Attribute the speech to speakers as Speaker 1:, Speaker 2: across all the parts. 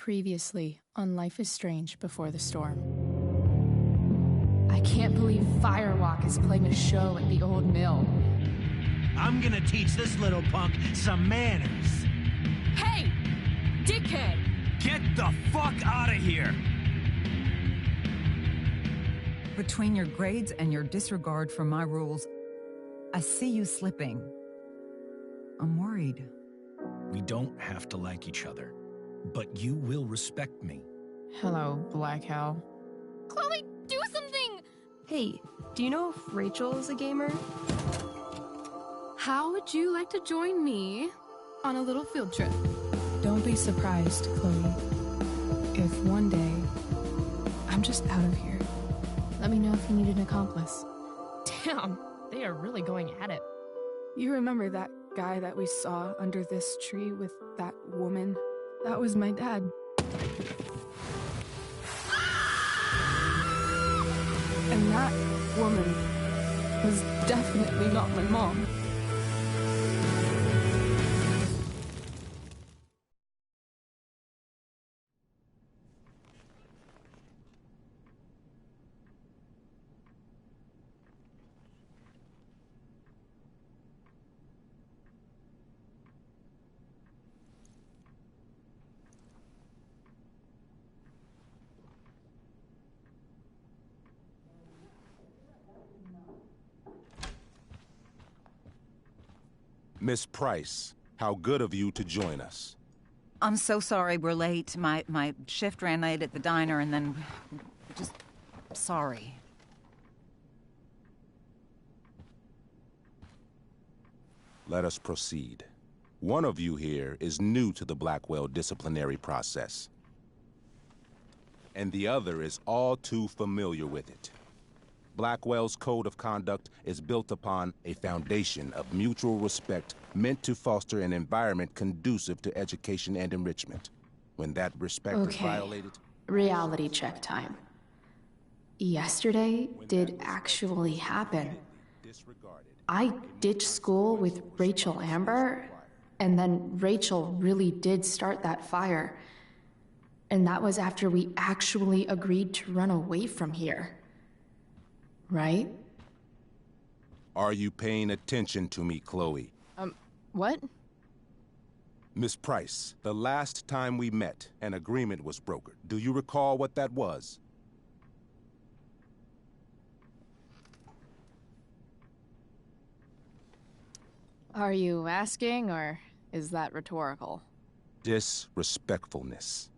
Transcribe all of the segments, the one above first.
Speaker 1: Previously on Life is Strange Before the Storm. I can't believe Firewalk is playing a show at the old mill.
Speaker 2: I'm gonna teach this little punk some manners.
Speaker 1: Hey! Dickhead!
Speaker 2: Get the fuck out of here!
Speaker 3: Between your grades and your disregard for my rules, I see you slipping. I'm worried.
Speaker 4: We don't have to like each other, but you will respect me.
Speaker 1: Hello, Black Hell.
Speaker 5: Chloe, do something!
Speaker 6: Hey, do you know if Rachel is a gamer?
Speaker 5: How would you like to join me on a little field trip?
Speaker 1: Don't be surprised, Chloe, if one day I'm just out of here. Let me know if you need an accomplice.
Speaker 5: Damn, they are really going at it.
Speaker 6: You remember that guy that we saw under this tree with that woman? That was my dad. And that woman was definitely not my mom.
Speaker 7: Miss Price, how good of you to join us.
Speaker 3: I'm so sorry we're late. My shift ran late at the diner and then... just... sorry.
Speaker 7: Let us proceed. One of you here is new to the Blackwell disciplinary process, and the other is all too familiar with it. Blackwell's code of conduct is built upon a foundation of mutual respect meant to foster an environment conducive to education and enrichment. When that respect is violated...
Speaker 1: Reality check time. Yesterday did actually happen. I ditched school with Rachel Amber, and then Rachel really did start that fire. And that was after we actually agreed to run away from here. Right?
Speaker 7: Are you paying attention to me, Chloe?
Speaker 1: What?
Speaker 7: Miss Price, the last time we met, an agreement was brokered. Do you recall what that was?
Speaker 1: Are you asking, or is that rhetorical?
Speaker 7: Disrespectfulness.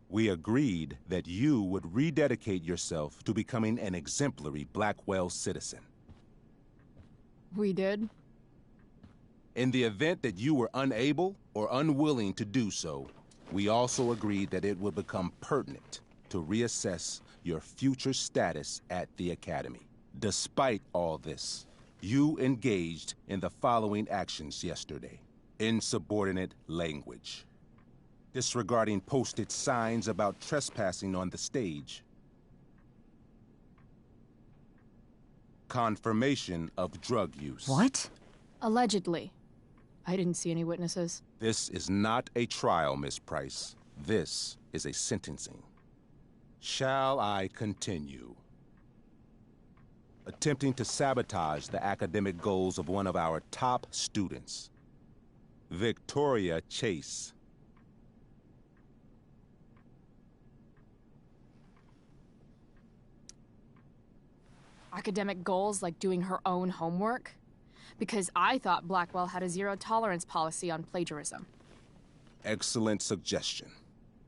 Speaker 7: We agreed that you would rededicate yourself to becoming an exemplary Blackwell citizen.
Speaker 1: We did?
Speaker 7: In the event that you were unable or unwilling to do so, we also agreed that it would become pertinent to reassess your future status at the Academy. Despite all this, you engaged in the following actions yesterday. Insubordinate language. Disregarding posted signs about trespassing on the stage. Confirmation of drug use.
Speaker 3: What?
Speaker 1: Allegedly. I didn't see any witnesses.
Speaker 7: This is not a trial, Miss Price. This is a sentencing. Shall I continue? Attempting to sabotage the academic goals of one of our top students, Victoria Chase.
Speaker 5: Academic goals like doing her own homework? Because I thought Blackwell had a zero-tolerance policy on plagiarism.
Speaker 7: Excellent suggestion.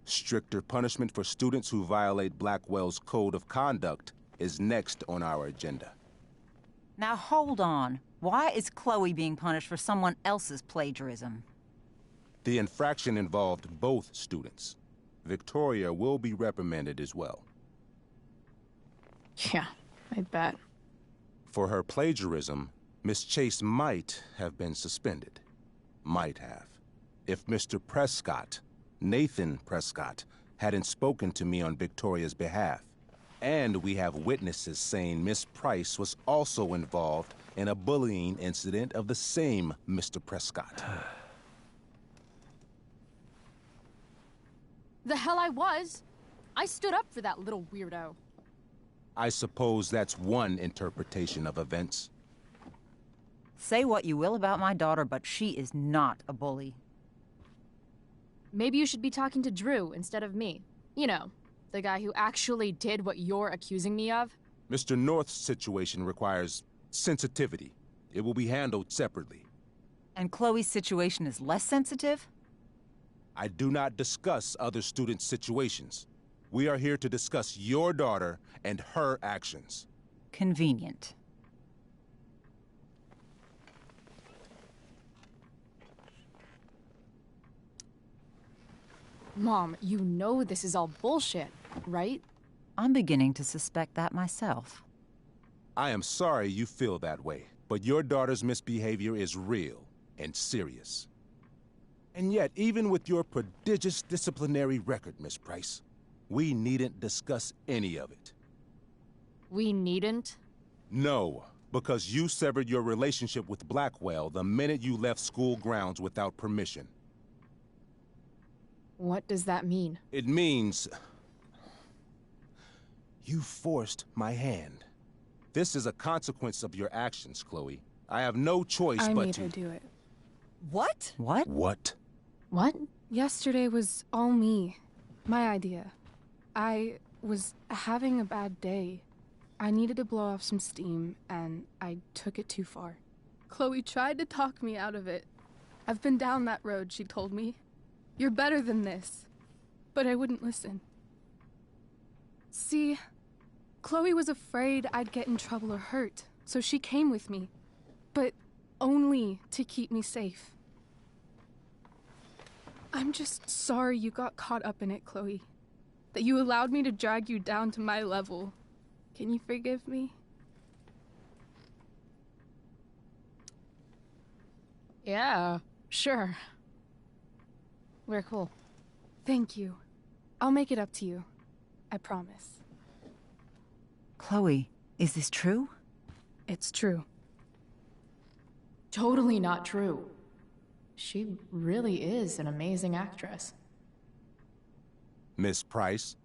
Speaker 7: Stricter punishment for students who violate Blackwell's code of conduct is next on our agenda.
Speaker 3: Now hold on. Why is Chloe being punished for someone else's plagiarism?
Speaker 7: The infraction involved both students. Victoria will be reprimanded as well.
Speaker 1: Yeah, I bet.
Speaker 7: For her plagiarism, Miss Chase might have been suspended. Might have. If Mr. Prescott, Nathan Prescott, hadn't spoken to me on Victoria's behalf. And we have witnesses saying Miss Price was also involved in a bullying incident of the same Mr. Prescott.
Speaker 5: The hell I was. I stood up for that little weirdo.
Speaker 7: I suppose that's one interpretation of events.
Speaker 3: Say what you will about my daughter, but she is not a bully.
Speaker 5: Maybe you should be talking to Drew instead of me. You know, the guy who actually did what you're accusing me of.
Speaker 7: Mr. North's situation requires sensitivity. It will be handled separately.
Speaker 3: And Chloe's situation is less sensitive?
Speaker 7: I do not discuss other students' situations. We are here to discuss your daughter and her actions.
Speaker 3: Convenient.
Speaker 5: Mom, you know this is all bullshit, right?
Speaker 3: I'm beginning to suspect that myself.
Speaker 7: I am sorry you feel that way, but your daughter's misbehavior is real and serious. And yet, even with your prodigious disciplinary record, Miss Price, we needn't discuss any of it.
Speaker 5: We needn't?
Speaker 7: No, because you severed your relationship with Blackwell the minute you left school grounds without permission.
Speaker 5: What does that mean?
Speaker 7: It means... you forced my hand. This is a consequence of your actions, Chloe. I have no choice
Speaker 6: I
Speaker 7: but
Speaker 6: made
Speaker 7: to...
Speaker 6: her do it.
Speaker 3: What? What?
Speaker 7: What?
Speaker 5: What?
Speaker 6: Yesterday was all me. My idea. I was having a bad day. I needed to blow off some steam, and I took it too far. Chloe tried to talk me out of it. I've been down that road, she told me. You're better than this. But I wouldn't listen. See, Chloe was afraid I'd get in trouble or hurt, so she came with me. But only to keep me safe. I'm just sorry you got caught up in it, Chloe. That you allowed me to drag you down to my level. Can you forgive me?
Speaker 5: Yeah, sure. We're cool.
Speaker 6: Thank you. I'll make it up to you. I promise.
Speaker 3: Chloe, is this true?
Speaker 6: It's true.
Speaker 1: Totally not true. She really is an amazing actress.
Speaker 7: Miss Price?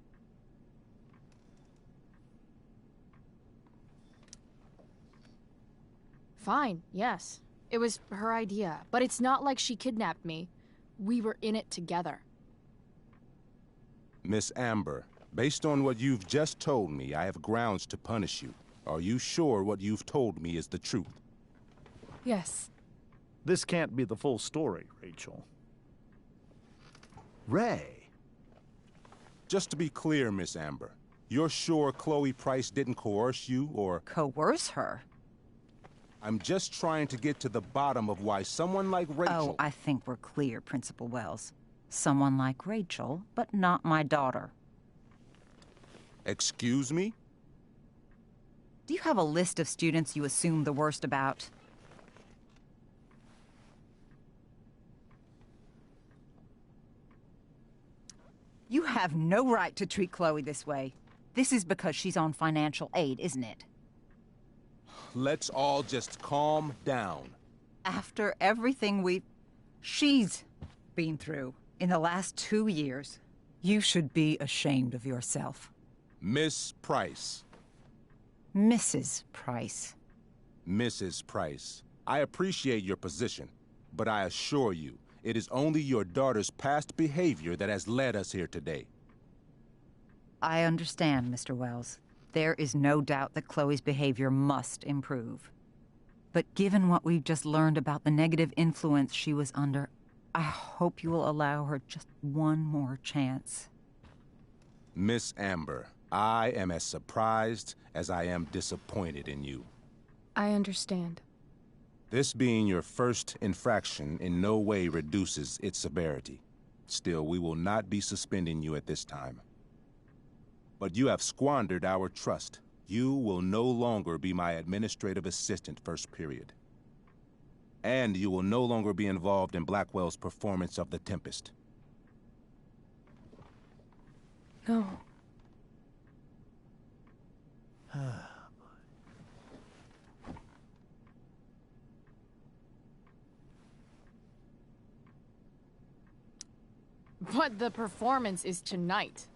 Speaker 5: Fine, yes. It was her idea, but it's not like she kidnapped me. We were in it together.
Speaker 7: Miss Amber, based on what you've just told me, I have grounds to punish you. Are you sure what you've told me is the truth?
Speaker 6: Yes.
Speaker 8: This can't be the full story, Rachel. Ray.
Speaker 7: Just to be clear, Miss Amber, you're sure Chloe Price didn't coerce you, or...
Speaker 3: Coerce her?
Speaker 7: I'm just trying to get to the bottom of why someone like Rachel...
Speaker 3: Oh, I think we're clear, Principal Wells. Someone like Rachel, but not my daughter.
Speaker 7: Excuse me?
Speaker 3: Do you have a list of students you assume the worst about? You have no right to treat Chloe this way. This is because she's on financial aid, isn't it?
Speaker 7: Let's all just calm down.
Speaker 3: After everything she's been through in the last 2 years, you should be ashamed of yourself.
Speaker 7: Miss Price.
Speaker 3: Mrs. Price.
Speaker 7: Mrs. Price, I appreciate your position, but I assure you, it is only your daughter's past behavior that has led us here today.
Speaker 3: I understand, Mr. Wells. There is no doubt that Chloe's behavior must improve. But given what we've just learned about the negative influence she was under, I hope you will allow her just one more chance.
Speaker 7: Miss Amber, I am as surprised as I am disappointed in you.
Speaker 6: I understand.
Speaker 7: This being your first infraction in no way reduces its severity. Still, we will not be suspending you at this time. But you have squandered our trust. You will no longer be my administrative assistant first period. And you will no longer be involved in Blackwell's performance of The Tempest.
Speaker 6: No.
Speaker 5: But the performance is tonight.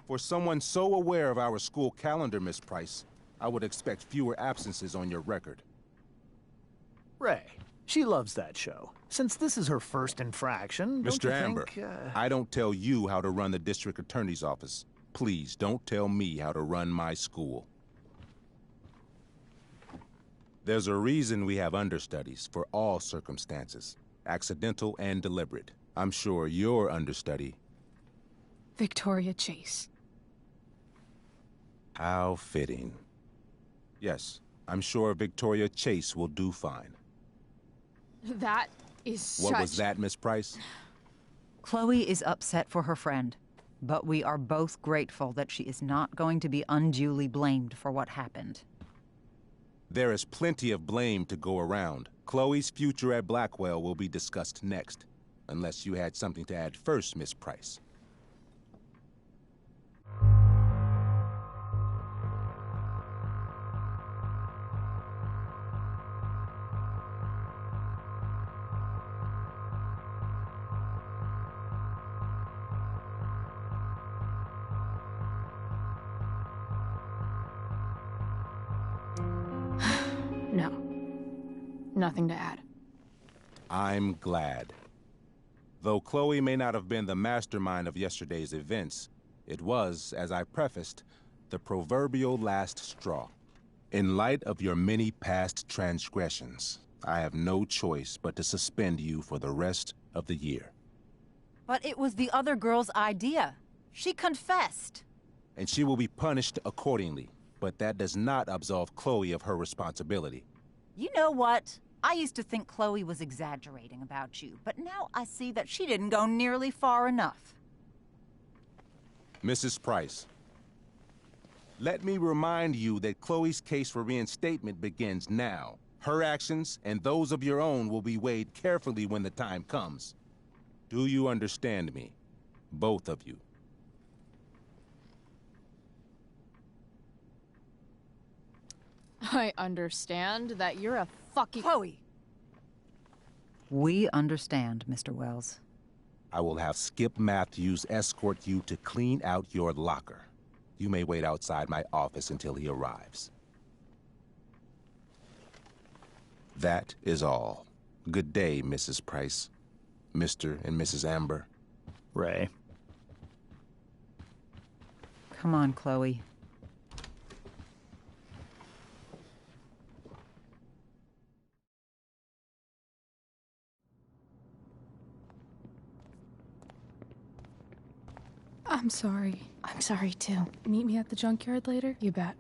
Speaker 7: For someone so aware of our school calendar, Miss Price, I would expect fewer absences on your record.
Speaker 8: Ray, she loves that show. Since this is her first infraction, don't
Speaker 7: Mr.
Speaker 8: you
Speaker 7: Amber,
Speaker 8: think,
Speaker 7: I don't tell you how to run the district attorney's office. Please don't tell me how to run my school. There's a reason we have understudies for all circumstances, accidental and deliberate. I'm sure your understudy...
Speaker 6: Victoria Chase.
Speaker 7: How fitting. Yes, I'm sure Victoria Chase will do fine.
Speaker 5: That is
Speaker 7: What was that, Miss Price?
Speaker 3: Chloe is upset for her friend, but we are both grateful that she is not going to be unduly blamed for what happened.
Speaker 7: There is plenty of blame to go around. Chloe's future at Blackwell will be discussed next. Unless you had something to add first, Miss Price.
Speaker 1: No. Nothing to add.
Speaker 7: I'm glad. Though Chloe may not have been the mastermind of yesterday's events, it was, as I prefaced, the proverbial last straw. In light of your many past transgressions, I have no choice but to suspend you for the rest of the year.
Speaker 3: But it was the other girl's idea. She confessed.
Speaker 7: And she will be punished accordingly, but that does not absolve Chloe of her responsibility.
Speaker 3: You know what? I used to think Chloe was exaggerating about you, but now I see that she didn't go nearly far enough.
Speaker 7: Mrs. Price, let me remind you that Chloe's case for reinstatement begins now. Her actions and those of your own will be weighed carefully when the time comes. Do you understand me? Both of you.
Speaker 5: I understand that you're a fucking...
Speaker 3: Chloe! We understand, Mr. Wells.
Speaker 7: I will have Skip Matthews escort you to clean out your locker. You may wait outside my office until he arrives. That is all. Good day, Mrs. Price. Mr. and Mrs. Amber.
Speaker 8: Ray.
Speaker 3: Come on, Chloe.
Speaker 6: I'm sorry.
Speaker 1: I'm sorry too.
Speaker 6: Meet me at the junkyard later?
Speaker 1: You bet.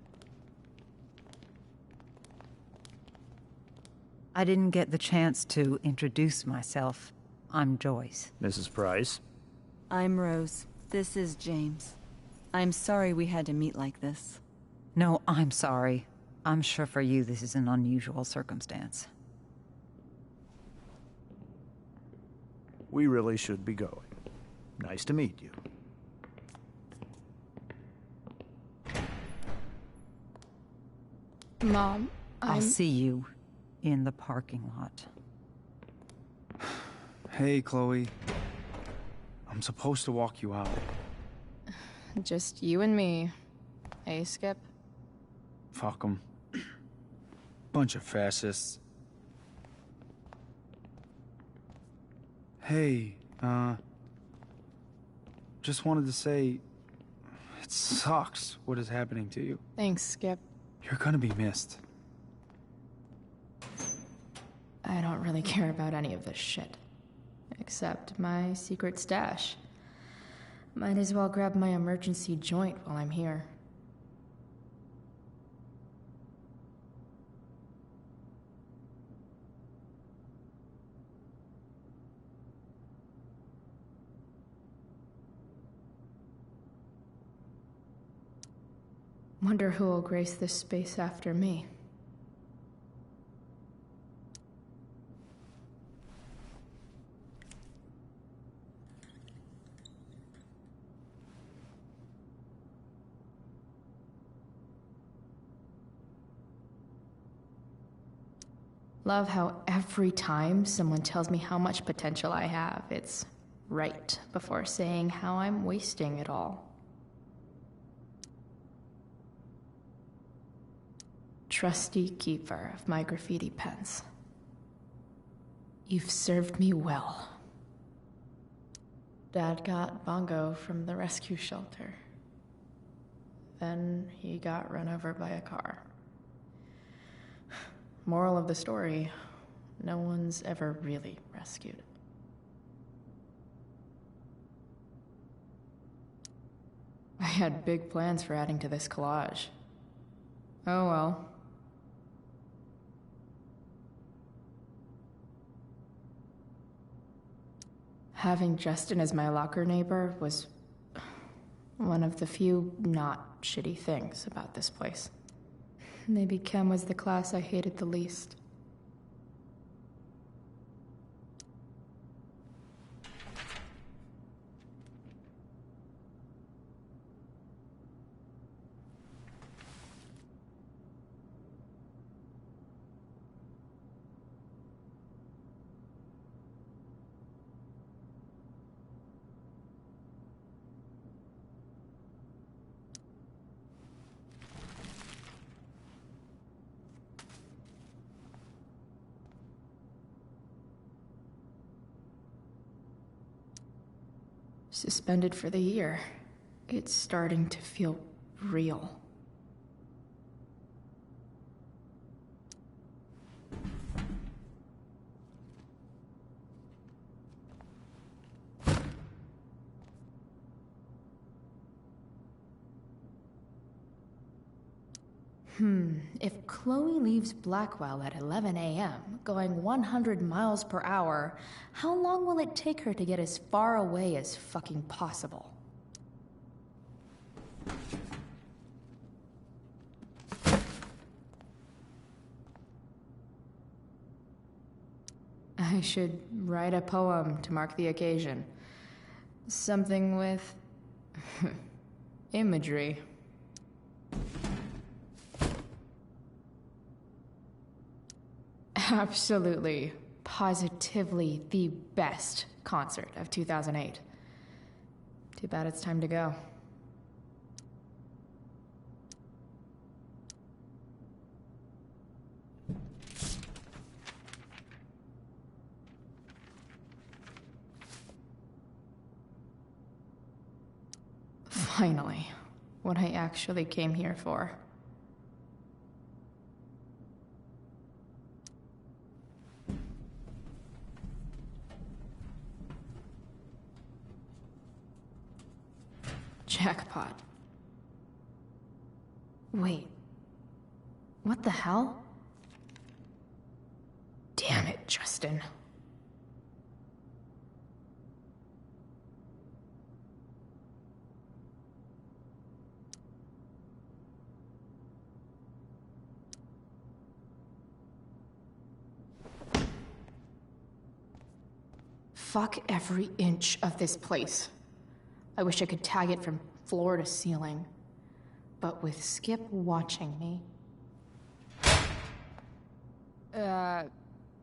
Speaker 3: I didn't get the chance to introduce myself. I'm Joyce.
Speaker 8: Mrs. Price.
Speaker 9: I'm Rose. This is James. I'm sorry we had to meet like this.
Speaker 3: No, I'm sorry. I'm sure for you this is an unusual circumstance.
Speaker 8: We really should be going. Nice to meet you.
Speaker 6: Mom,
Speaker 3: I'll see you in the parking lot.
Speaker 10: Hey, Chloe. I'm supposed to walk you out.
Speaker 5: Just you and me. Hey, Skip?
Speaker 10: Fuck 'em. Bunch of fascists. Hey, just wanted to say, it sucks what is happening to you.
Speaker 5: Thanks, Skip.
Speaker 10: You're gonna be missed.
Speaker 1: I don't really care about any of this shit. Except my secret stash. Might as well grab my emergency joint while I'm here. Wonder who will grace this space after me. Love how every time someone tells me how much potential I have, it's right before saying how I'm wasting it all. Trusty keeper of my graffiti pens. You've served me well. Dad got Bongo from the rescue shelter. Then he got run over by a car. Moral of the story, no one's ever really rescued. I had big plans for adding to this collage. Oh well. Having Justin as my locker neighbor was one of the few not shitty things about this place. Maybe chem was the class I hated the least. Suspended for the year. It's starting to feel real. If Chloe leaves Blackwell at 11 a.m., going 100 miles per hour, how long will it take her to get as far away as fucking possible? I should write a poem to mark the occasion. Something with imagery. Absolutely, positively the best concert of 2008. Too bad it's time to go. Finally, what I actually came here for. Jackpot. Wait. What the hell? Damn it, Justin. Fuck every inch of this place. I wish I could tag it from floor to ceiling. But with Skip watching me...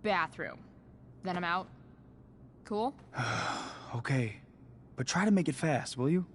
Speaker 5: Bathroom. Then I'm out. Cool?
Speaker 10: Okay, but try to make it fast, will you?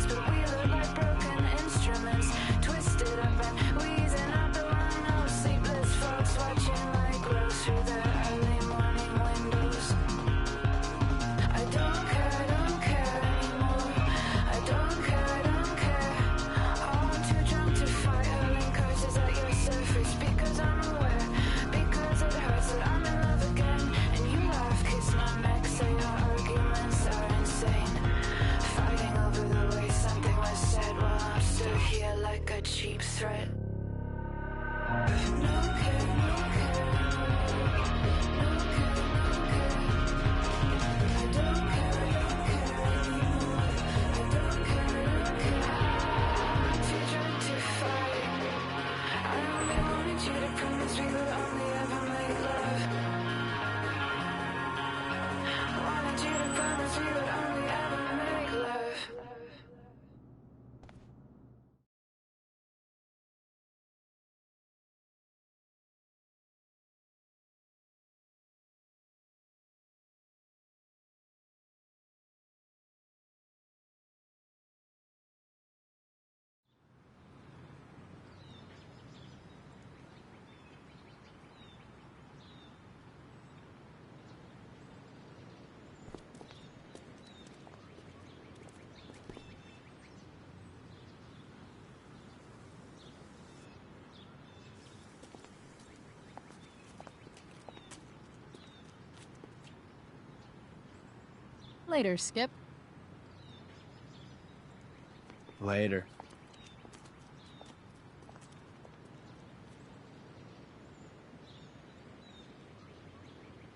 Speaker 11: But we look like broken instruments.
Speaker 5: Later, Skip.
Speaker 10: Later.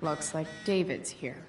Speaker 1: Looks like David's here.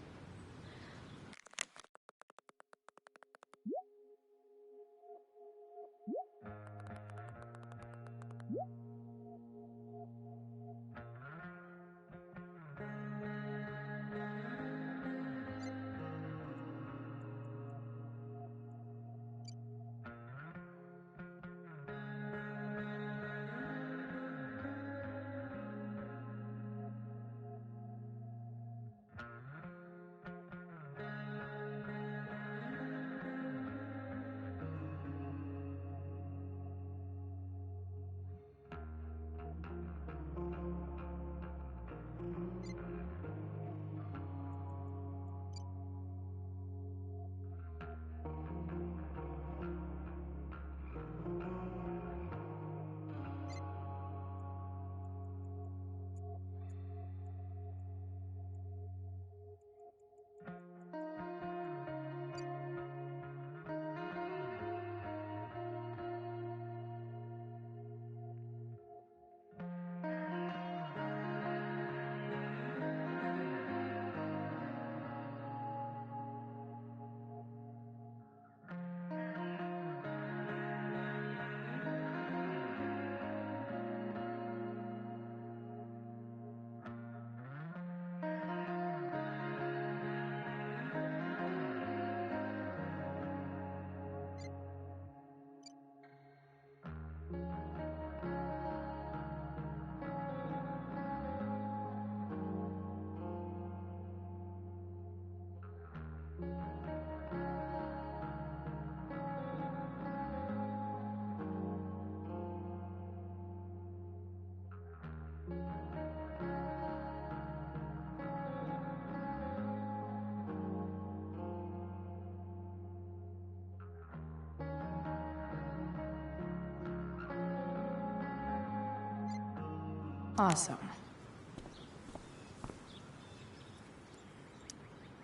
Speaker 1: Awesome.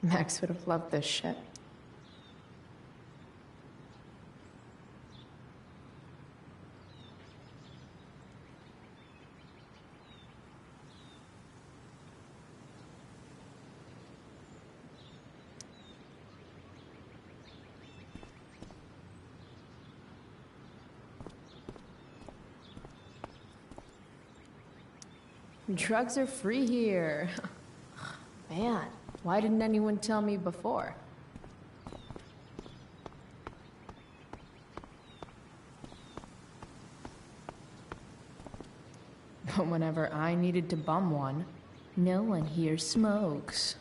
Speaker 1: Max would have loved this shit. Drugs are free here. Man, why didn't anyone tell me before? But whenever I needed to bum one, no one here smokes.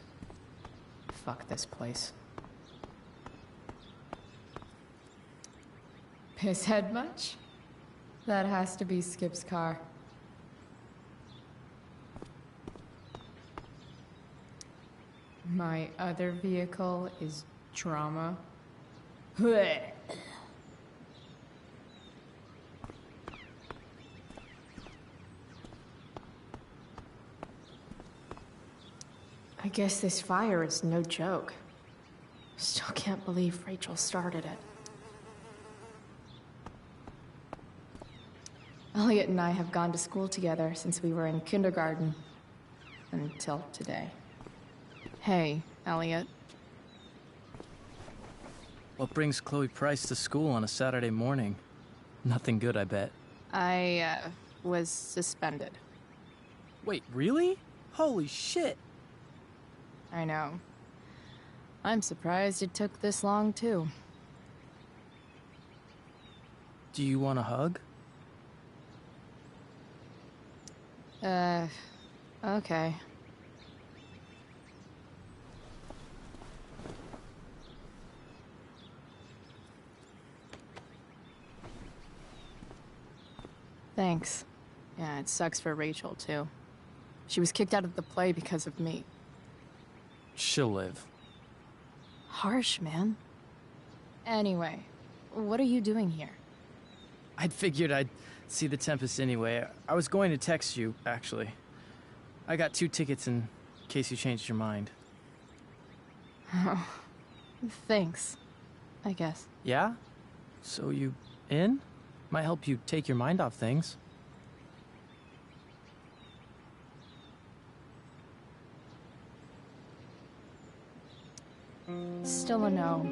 Speaker 1: Fuck this place. Pisshead much? That has to be Skip's car. My other vehicle is drama. I guess this fire is no joke. Still can't believe Rachel started it. Elliot and I have gone to school together since we were in kindergarten. Until today.
Speaker 11: Hey, Elliot.
Speaker 12: What brings Chloe Price to school on a Saturday morning? Nothing good, I bet.
Speaker 11: I, was suspended.
Speaker 12: Wait, really? Holy shit!
Speaker 11: I know. I'm surprised it took this long, too.
Speaker 12: Do you want a hug?
Speaker 11: Okay. Thanks. Yeah, it sucks for Rachel, too. She was kicked out of the play because of me.
Speaker 12: She'll live.
Speaker 11: Harsh, man. Anyway, what are you doing here?
Speaker 12: I'd figured I'd see the Tempest anyway. I was going to text you, actually. I got 2 tickets in case you changed your mind.
Speaker 11: Oh, Thanks, I guess.
Speaker 12: Yeah? So you in? Might help you take your mind off things.
Speaker 5: Still a no.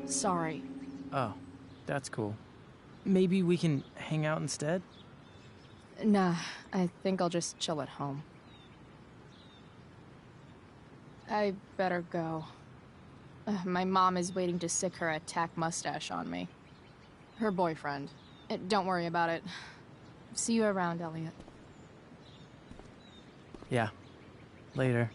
Speaker 5: Sorry.
Speaker 12: Oh, that's cool. Maybe we can hang out instead?
Speaker 5: Nah, I think I'll just chill at home. I better go. My mom is waiting to sick her attack mustache on me. Her boyfriend. Don't worry about it. See you around, Elliot.
Speaker 12: Yeah. Later.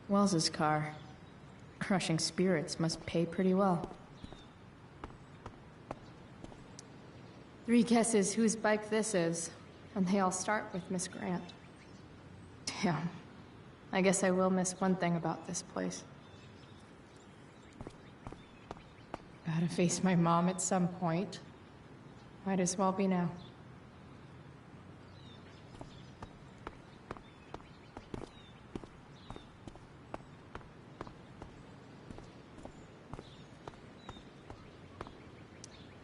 Speaker 1: Wells's car. Crushing spirits must pay pretty well. 3 guesses whose bike this is, and they all start with Miss Grant. Damn. I guess I will miss one thing about this place. Gotta face my mom at some point. Might as well be now.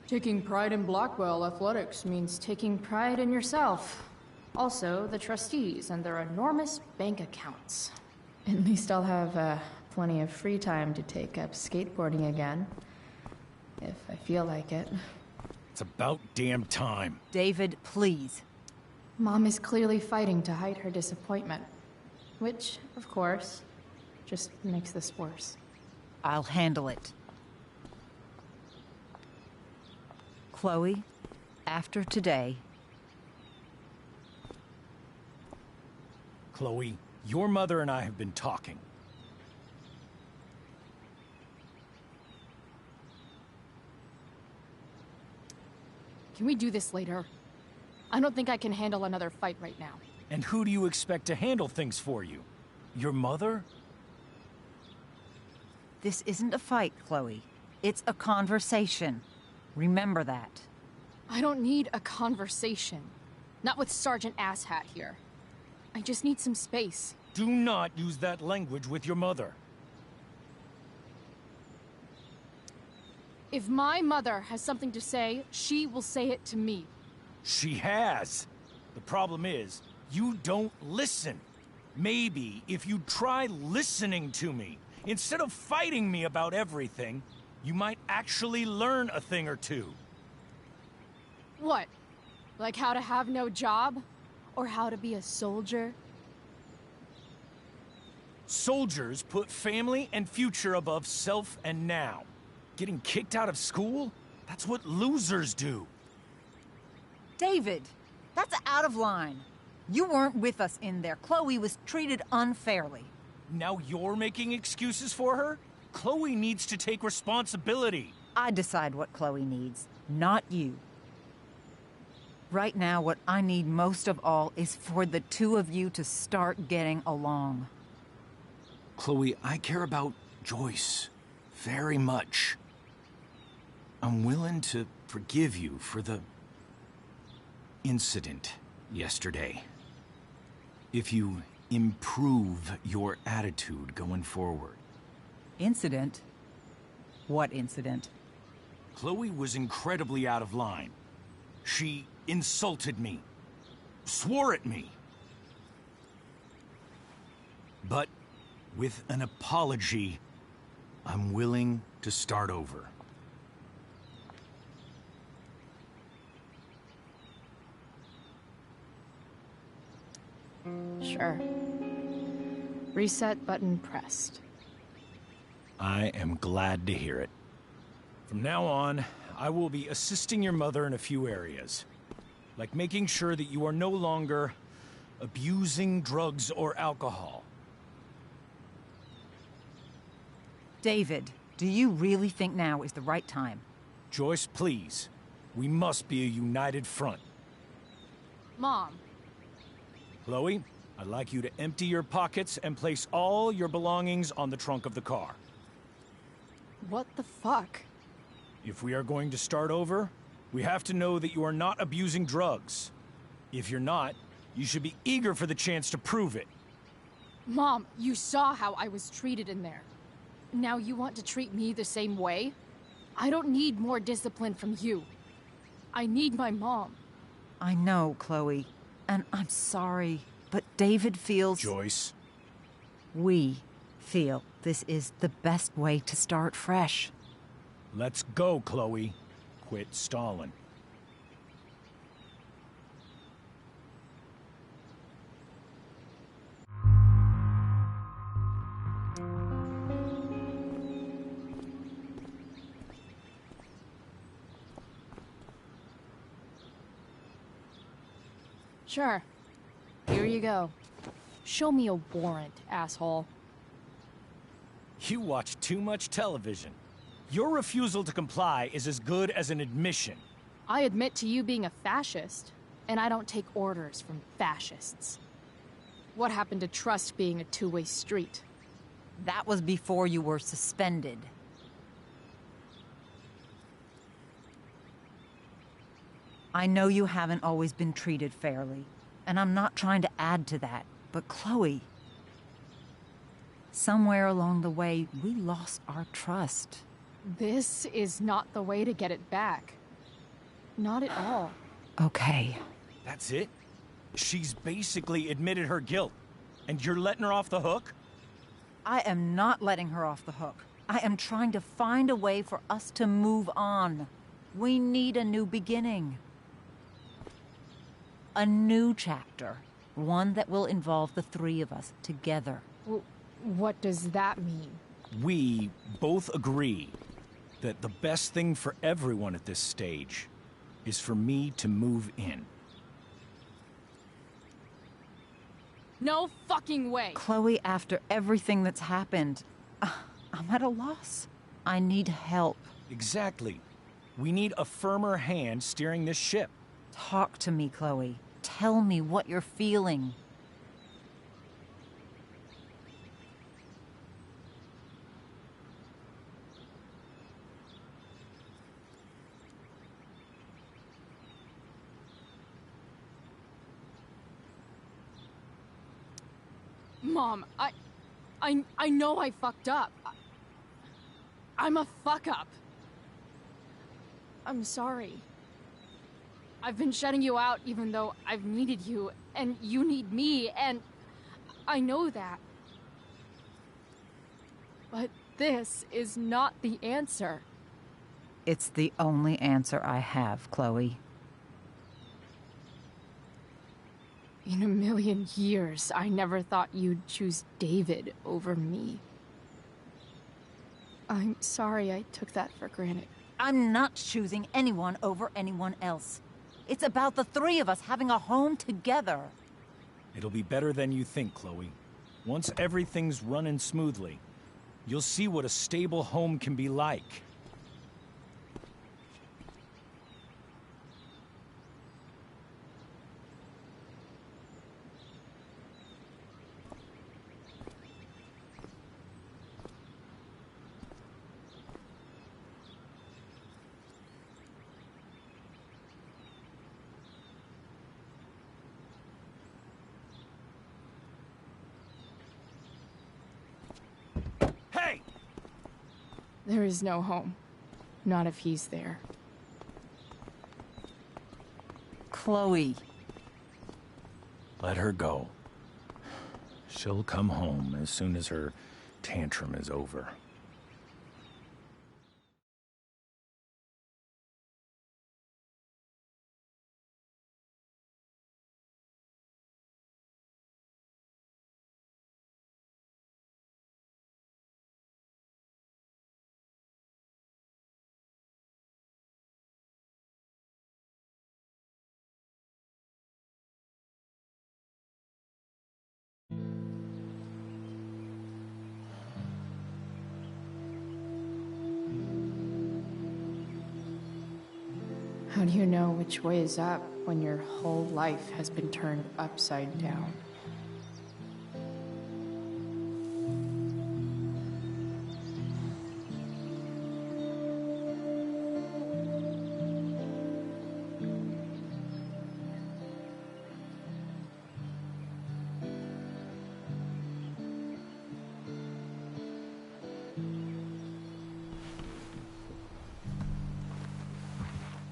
Speaker 1: Taking pride in Blackwell athletics means taking pride in yourself. Also, the trustees and their enormous bank accounts. At least I'll have plenty of free time to take up skateboarding again. If I feel like it.
Speaker 4: It's about damn time.
Speaker 3: David, please.
Speaker 1: Mom is clearly fighting to hide her disappointment. Which, of course, just makes this worse.
Speaker 3: I'll handle it. Chloe, after today...
Speaker 4: Chloe, your mother and I have been talking.
Speaker 5: Can we do this later? I don't think I can handle another fight right now.
Speaker 4: And who do you expect to handle things for you? Your mother?
Speaker 3: This isn't a fight, Chloe. It's a conversation. Remember that.
Speaker 5: I don't need a conversation. Not with Sergeant Asshat here. I just need some space.
Speaker 4: Do not use that language with your mother.
Speaker 5: If my mother has something to say, she will say it to me.
Speaker 4: She has. The problem is, you don't listen. Maybe if you try listening to me, instead of fighting me about everything, you might actually learn a thing or two.
Speaker 5: What? Like how to have no job? Or how to be a soldier?
Speaker 4: Soldiers put family and future above self and now. Getting kicked out of school? That's what losers do.
Speaker 3: David, that's out of line. You weren't with us in there. Chloe was treated unfairly.
Speaker 4: Now you're making excuses for her? Chloe needs to take responsibility.
Speaker 3: I decide what Chloe needs, not you. Right now, what I need most of all is for the two of you to start getting along.
Speaker 4: Chloe, I care about Joyce very much. I'm willing to forgive you for the incident yesterday. If you improve your attitude going forward.
Speaker 3: Incident? What incident?
Speaker 4: Chloe was incredibly out of line. She insulted me, swore at me. But with an apology, I'm willing to start over.
Speaker 5: Sure. Reset button pressed.
Speaker 4: I am glad to hear it. From now on, I will be assisting your mother in a few areas. Like making sure that you are no longer abusing drugs or alcohol.
Speaker 3: David, do you really think now is the right time?
Speaker 4: Joyce, please. We must be a united front.
Speaker 5: Mom.
Speaker 4: Chloe, I'd like you to empty your pockets and place all your belongings on the trunk of the car.
Speaker 5: What the fuck?
Speaker 4: If we are going to start over, we have to know that you are not abusing drugs. If you're not, you should be eager for the chance to prove it.
Speaker 5: Mom, you saw how I was treated in there. Now you want to treat me the same way? I don't need more discipline from you. I need my mom.
Speaker 3: I know, Chloe, and I'm sorry, but David feels...
Speaker 4: Joyce.
Speaker 3: We feel this is the best way to start fresh.
Speaker 4: Let's go, Chloe. Quit stalling.
Speaker 5: Sure. Here you go. Show me a warrant, asshole.
Speaker 4: You watch too much television. Your refusal to comply is as good as an admission.
Speaker 5: I admit to you being a fascist, and I don't take orders from fascists. What happened to trust being a two-way street?
Speaker 3: That was before you were suspended. I know you haven't always been treated fairly, and I'm not trying to add to that, but Chloe... Somewhere along the way, we lost our trust.
Speaker 5: This is not the way to get it back. Not at all.
Speaker 3: Okay.
Speaker 4: That's it? She's basically admitted her guilt, and you're letting her off the hook?
Speaker 3: I am not letting her off the hook. I am trying to find a way for us to move on. We need a new beginning. A new chapter. One that will involve the three of us together.
Speaker 5: What does that mean?
Speaker 4: We both agree that the best thing for everyone at this stage is for me to move in.
Speaker 5: No fucking way!
Speaker 3: Chloe, after everything that's happened, I'm at a loss. I need help.
Speaker 4: Exactly. We need a firmer hand steering this ship.
Speaker 3: Talk to me, Chloe. Tell me what you're feeling.
Speaker 5: Mom, I know I fucked up. I'm a fuck-up. I'm sorry. I've been shutting you out even though I've needed you, and you need me, and I know that. But this is not the answer.
Speaker 3: It's the only answer I have, Chloe.
Speaker 5: In a million years, I never thought you'd choose David over me. I'm sorry I took that for granted.
Speaker 3: I'm not choosing anyone over anyone else. It's about the three of us having a home together.
Speaker 4: It'll be better than you think, Chloe. Once everything's running smoothly, you'll see what a stable home can be like.
Speaker 5: There is no home. Not if he's there.
Speaker 3: Chloe.
Speaker 4: Let her go. She'll come home as soon as her tantrum is over.
Speaker 5: How do you know which way is up when your whole life has been turned upside down?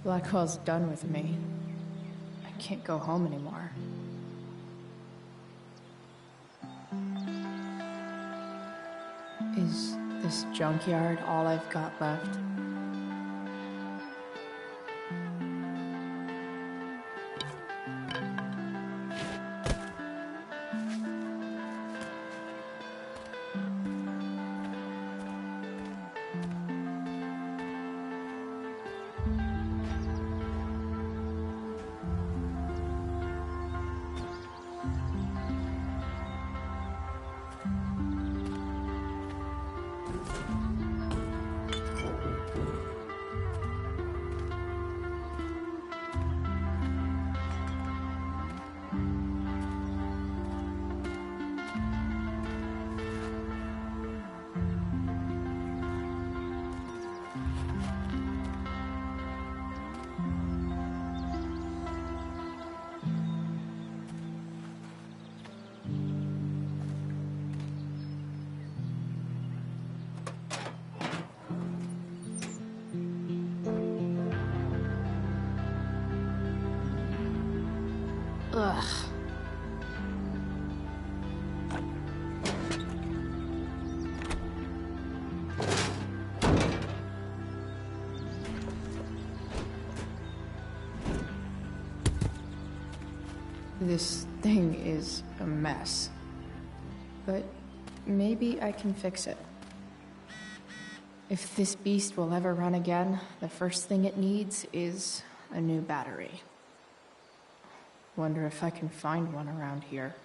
Speaker 5: Blackwell's done with me. I can't go home anymore. Is this junkyard all I've got left? Ugh. This thing is a mess. But maybe I can fix it. If this beast will ever run again, the first thing it needs is a new battery. Wonder if I can find one around here.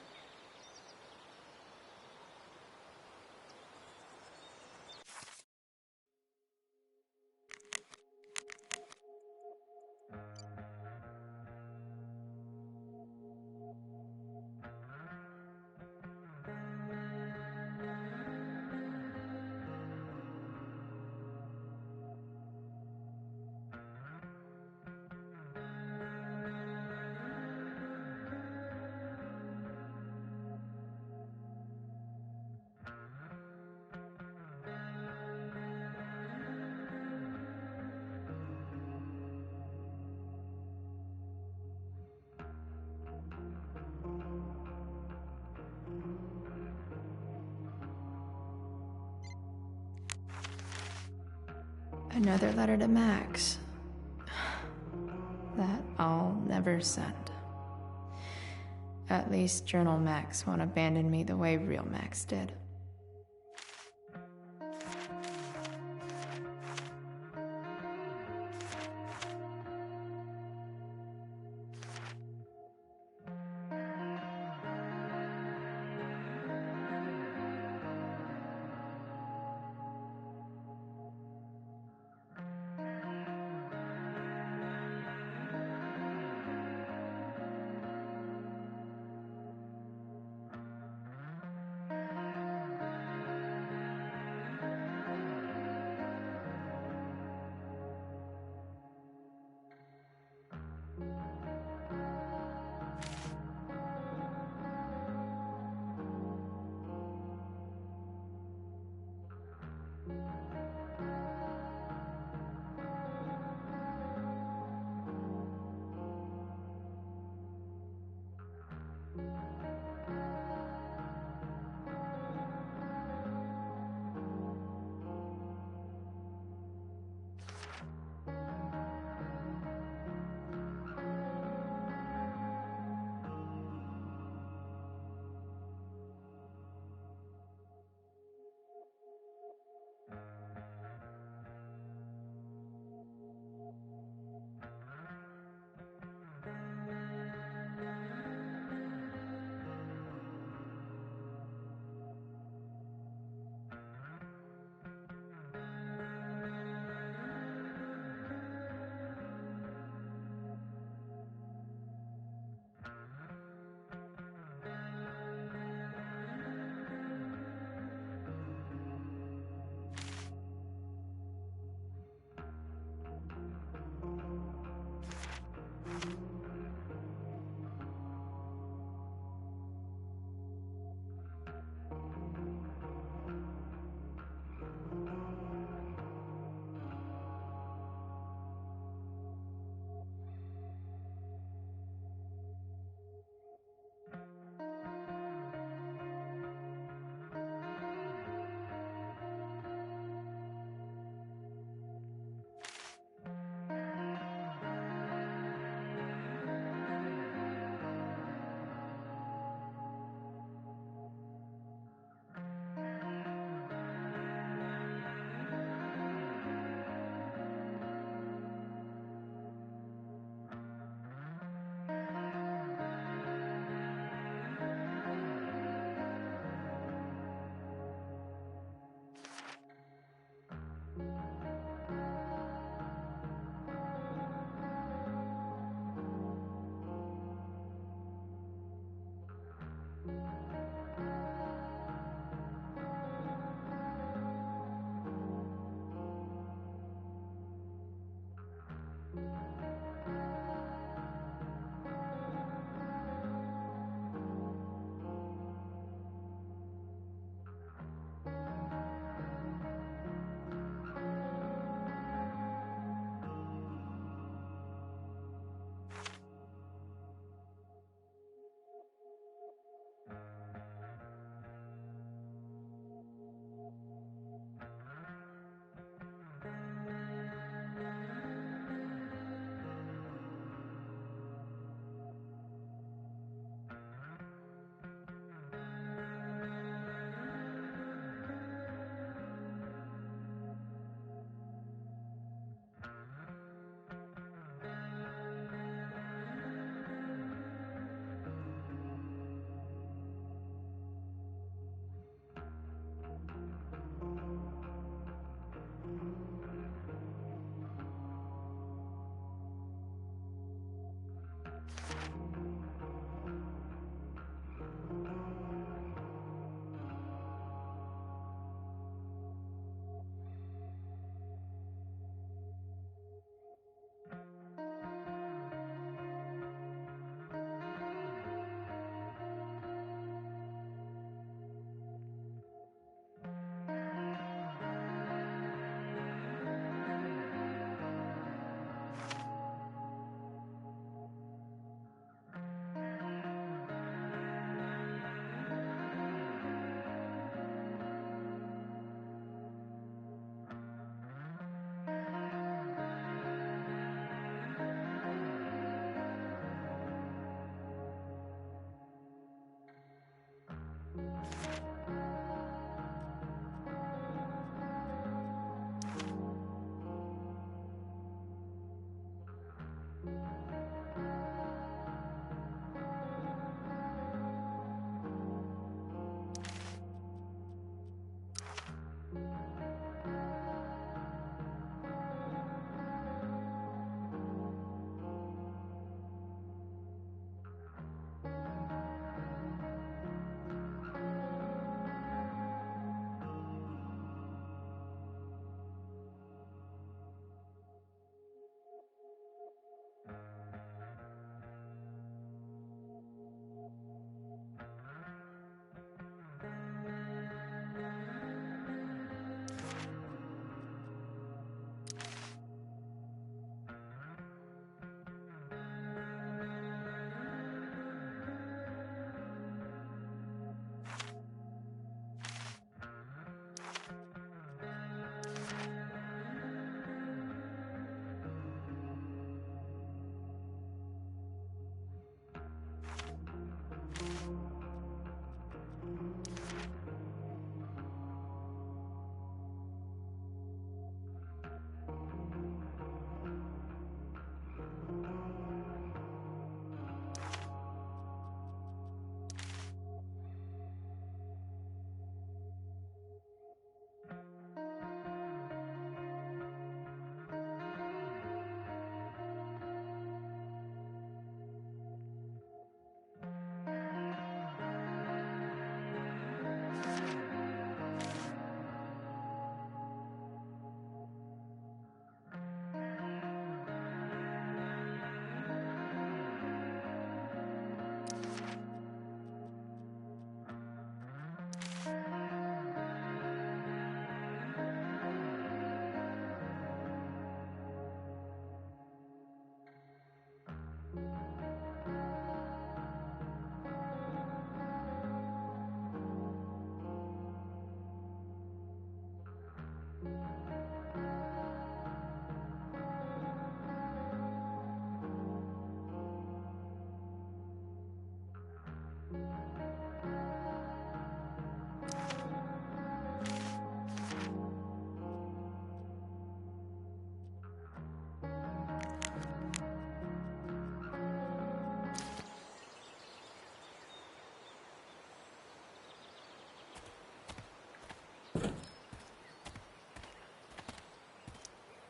Speaker 5: Another letter to Max. That I'll never send. At least Journal Max won't abandon me the way real Max did.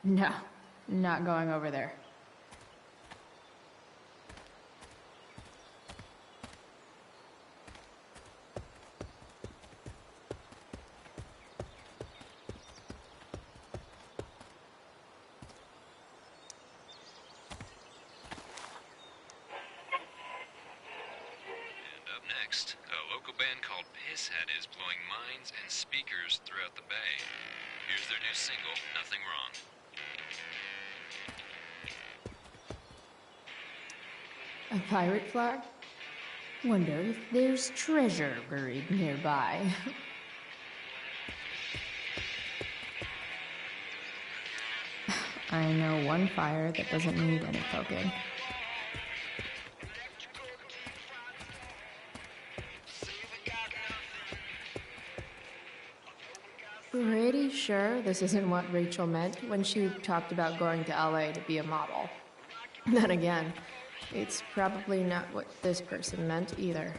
Speaker 5: No, not going over there.
Speaker 13: next, a local band called Pisshead is blowing minds and speakers throughout the bay. Here's their new single, Nothing Wrong.
Speaker 1: A pirate flag? Wonder if there's treasure buried nearby. I know one fire that doesn't need any poking. Pretty sure this isn't what Rachel meant when she talked about going to LA to be a model. Then again, it's probably not what this person meant either.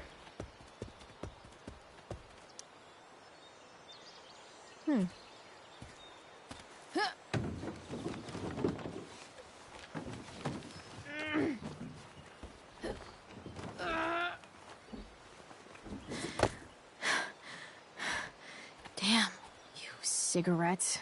Speaker 1: Damn, you cigarettes.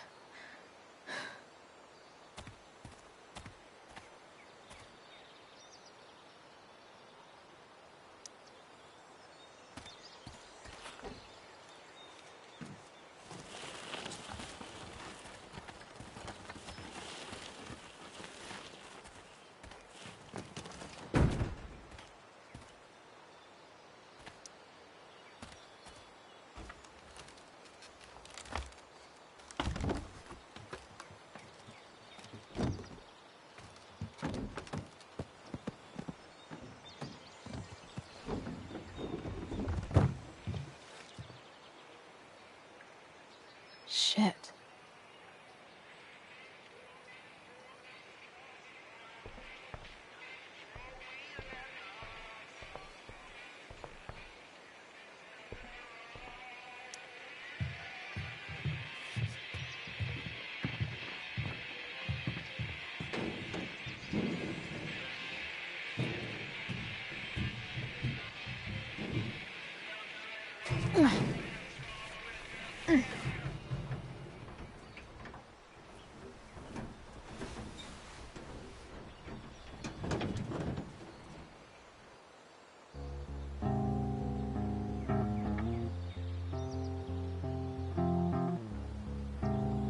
Speaker 1: Shit.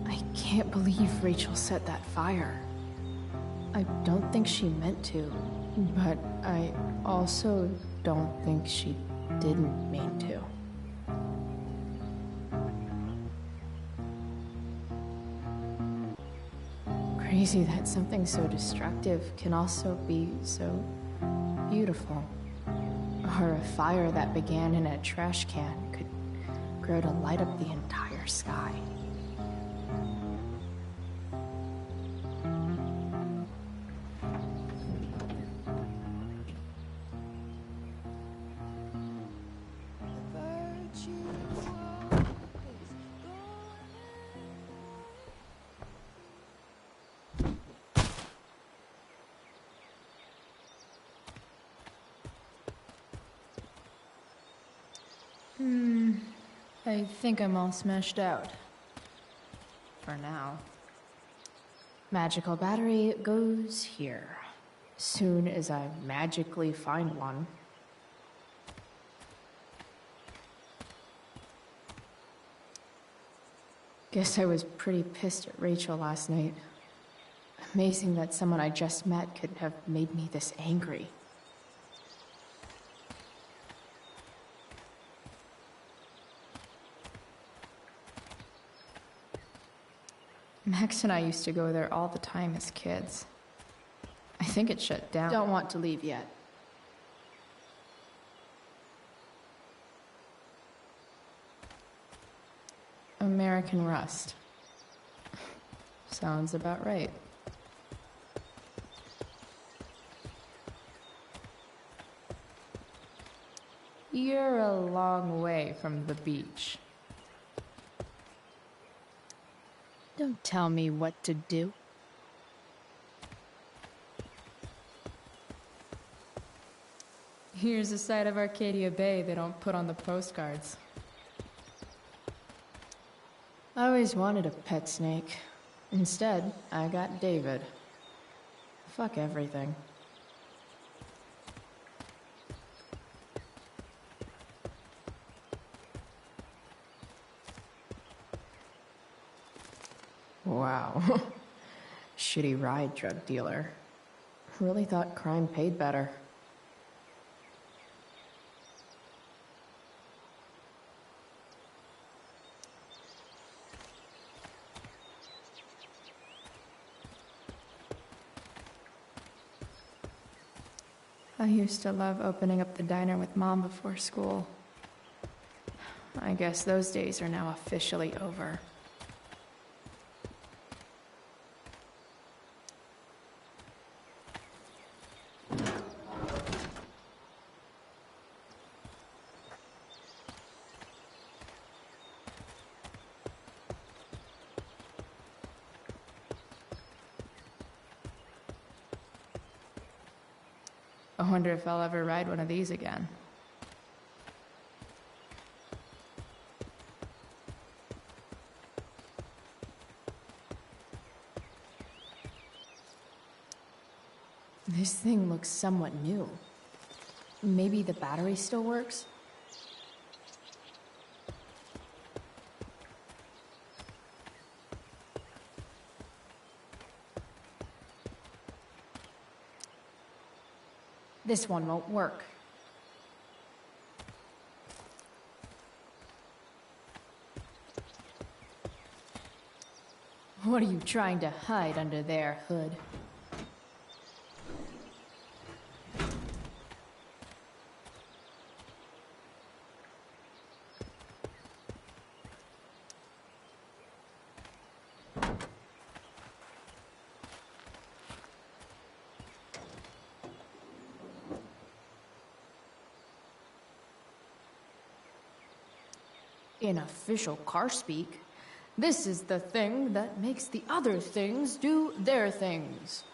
Speaker 1: I can't believe Rachel set that fire. I don't think she meant to, but I also don't think she didn't mean to. Crazy that something so destructive can also be so beautiful. Or a fire that began in a trash can could grow to light up the entire sky. I think I'm all smashed out. For now. Magical battery goes here. Soon as I magically find one. Guess I was pretty pissed at Rachel last night. Amazing that someone I just met could have made me this angry. Max and I used to go there all the time as kids. I think it shut down. Don't want to leave yet. American Rust. Sounds about right. You're a long way from the beach. Don't tell me what to do. Here's a side of Arcadia Bay they don't put on the postcards. I always wanted a pet snake. Instead, I got David. Fuck everything.
Speaker 5: shitty ride drug dealer. Really thought crime paid better. I used to love opening up the diner with Mom before school. I guess those days are now officially over. I wonder if I'll ever ride one of these again. This thing looks somewhat new. Maybe the battery still works? This one won't work. What are you trying to hide under there, Hood? In official car speak, this is the thing that makes the other things do their things.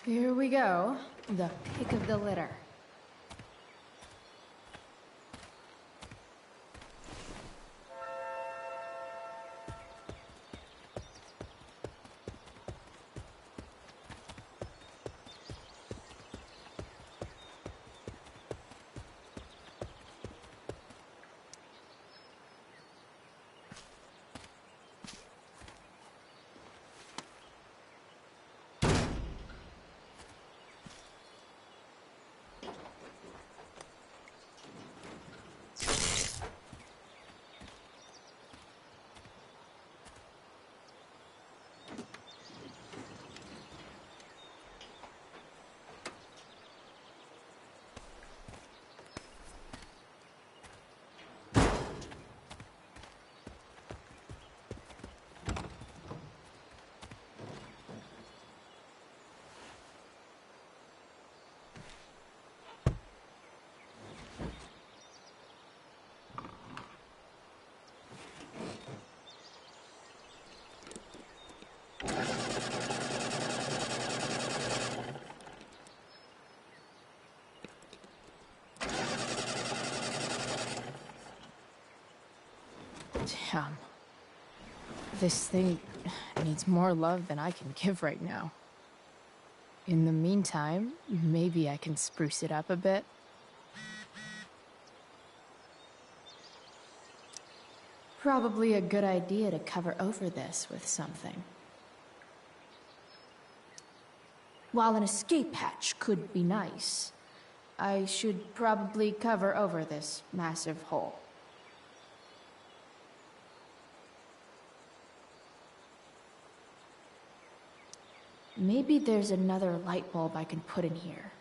Speaker 5: Here we go, the pick of the litter. Damn. This thing needs more love than I can give right now. In the meantime, maybe I can spruce it up a bit. Probably a good idea to cover over this with something. While an escape hatch could be nice, I should probably cover over this massive hole. Maybe there's another light bulb I can put in here.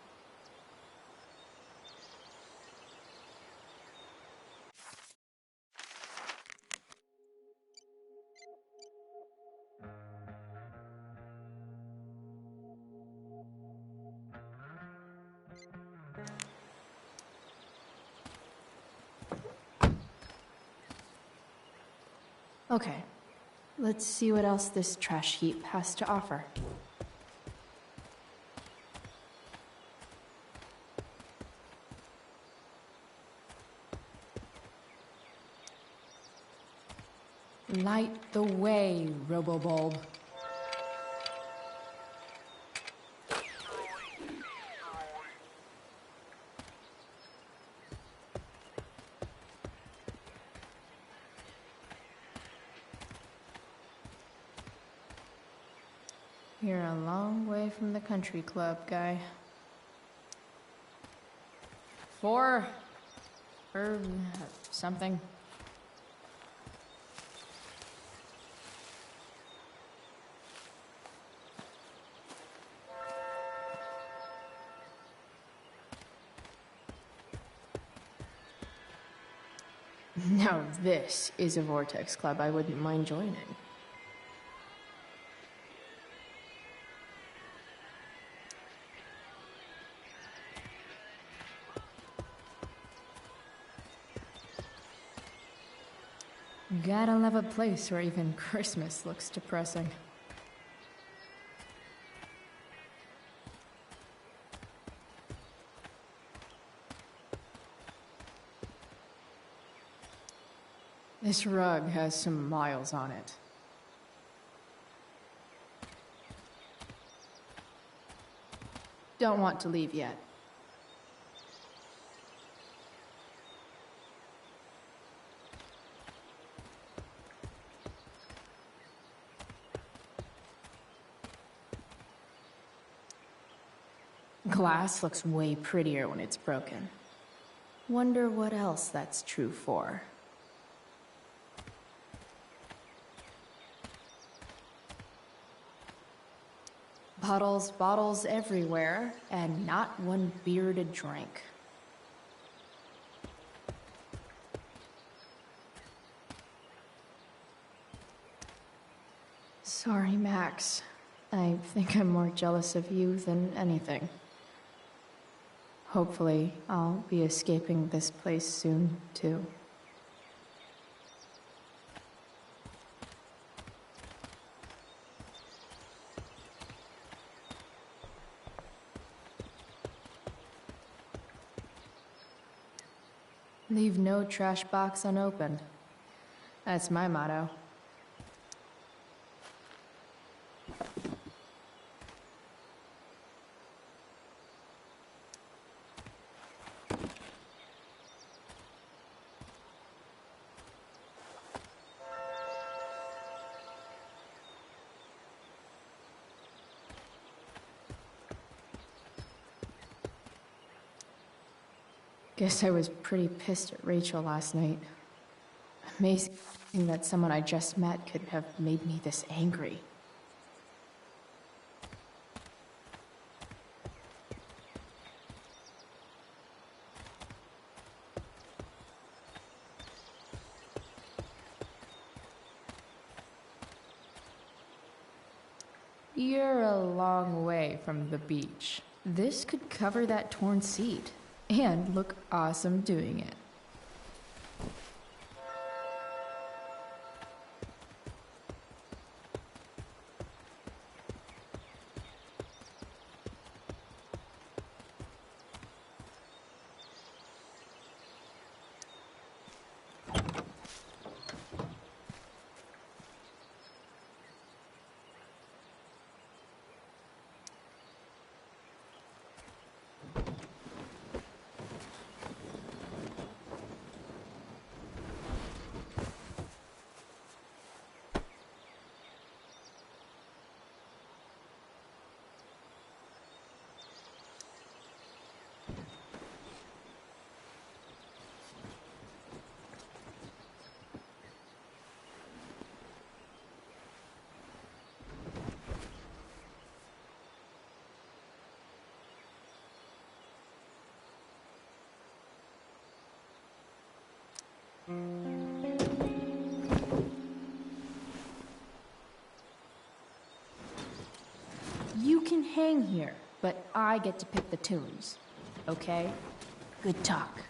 Speaker 5: Okay, let's see what else this trash heap has to offer. Light the way, Robobulb. You're a long way from the country club, guy. 4 or something. Now this is a Vortex club I wouldn't mind joining. Gotta love a place where even Christmas looks depressing. This rug has some miles on it. Don't want to leave yet. Glass looks way prettier when it's broken. Wonder what else that's true for. Bottles everywhere, and not one beer to drink. Sorry, Max. I think I'm more jealous of you than anything. Hopefully, I'll be escaping this place soon, too. Leave no trash box unopened. That's my motto. Guess I was pretty pissed at Rachel last night. Amazing that someone I just met could have made me this angry. You're a long way from the beach. This could cover that torn seat. And look awesome doing it. You can hang here, but I get to pick the tunes. Okay? Good talk.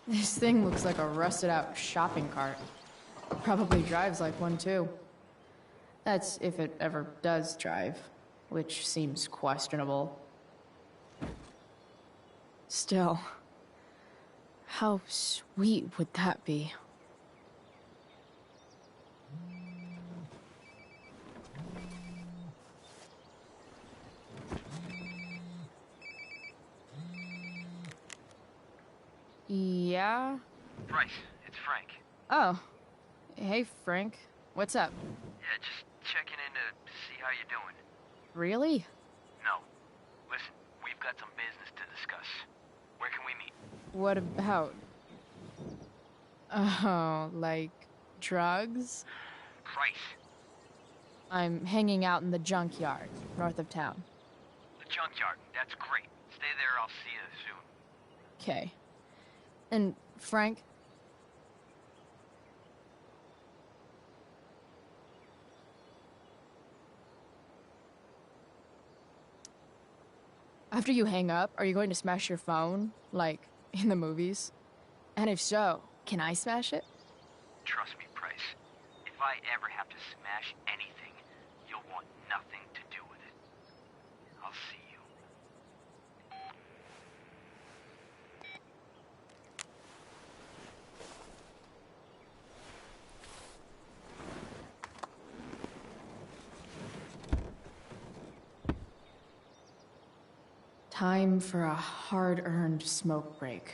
Speaker 5: This thing looks like a rusted-out shopping cart. Probably drives like one, too. That's if it ever does drive, which seems questionable. Still, how sweet would that be? Yeah?
Speaker 12: Bryce, it's Frank.
Speaker 5: Oh. Hey, Frank. What's up?
Speaker 12: Yeah, just checking in to see how you're doing.
Speaker 5: Really?
Speaker 12: No. Listen, we've got some business to discuss. Where can we meet?
Speaker 5: What about? Oh, like drugs?
Speaker 12: Bryce.
Speaker 5: I'm hanging out in the junkyard, north of town.
Speaker 12: The junkyard. That's great. Stay there, I'll see you soon.
Speaker 5: Okay. And, Frank? After you hang up, are you going to smash your phone? Like, in the movies? And if so, can I smash it?
Speaker 12: Trust me, Price. If I ever have to smash anything, you'll want nothing to do with it. I'll see you.
Speaker 1: Time for a hard-earned smoke break.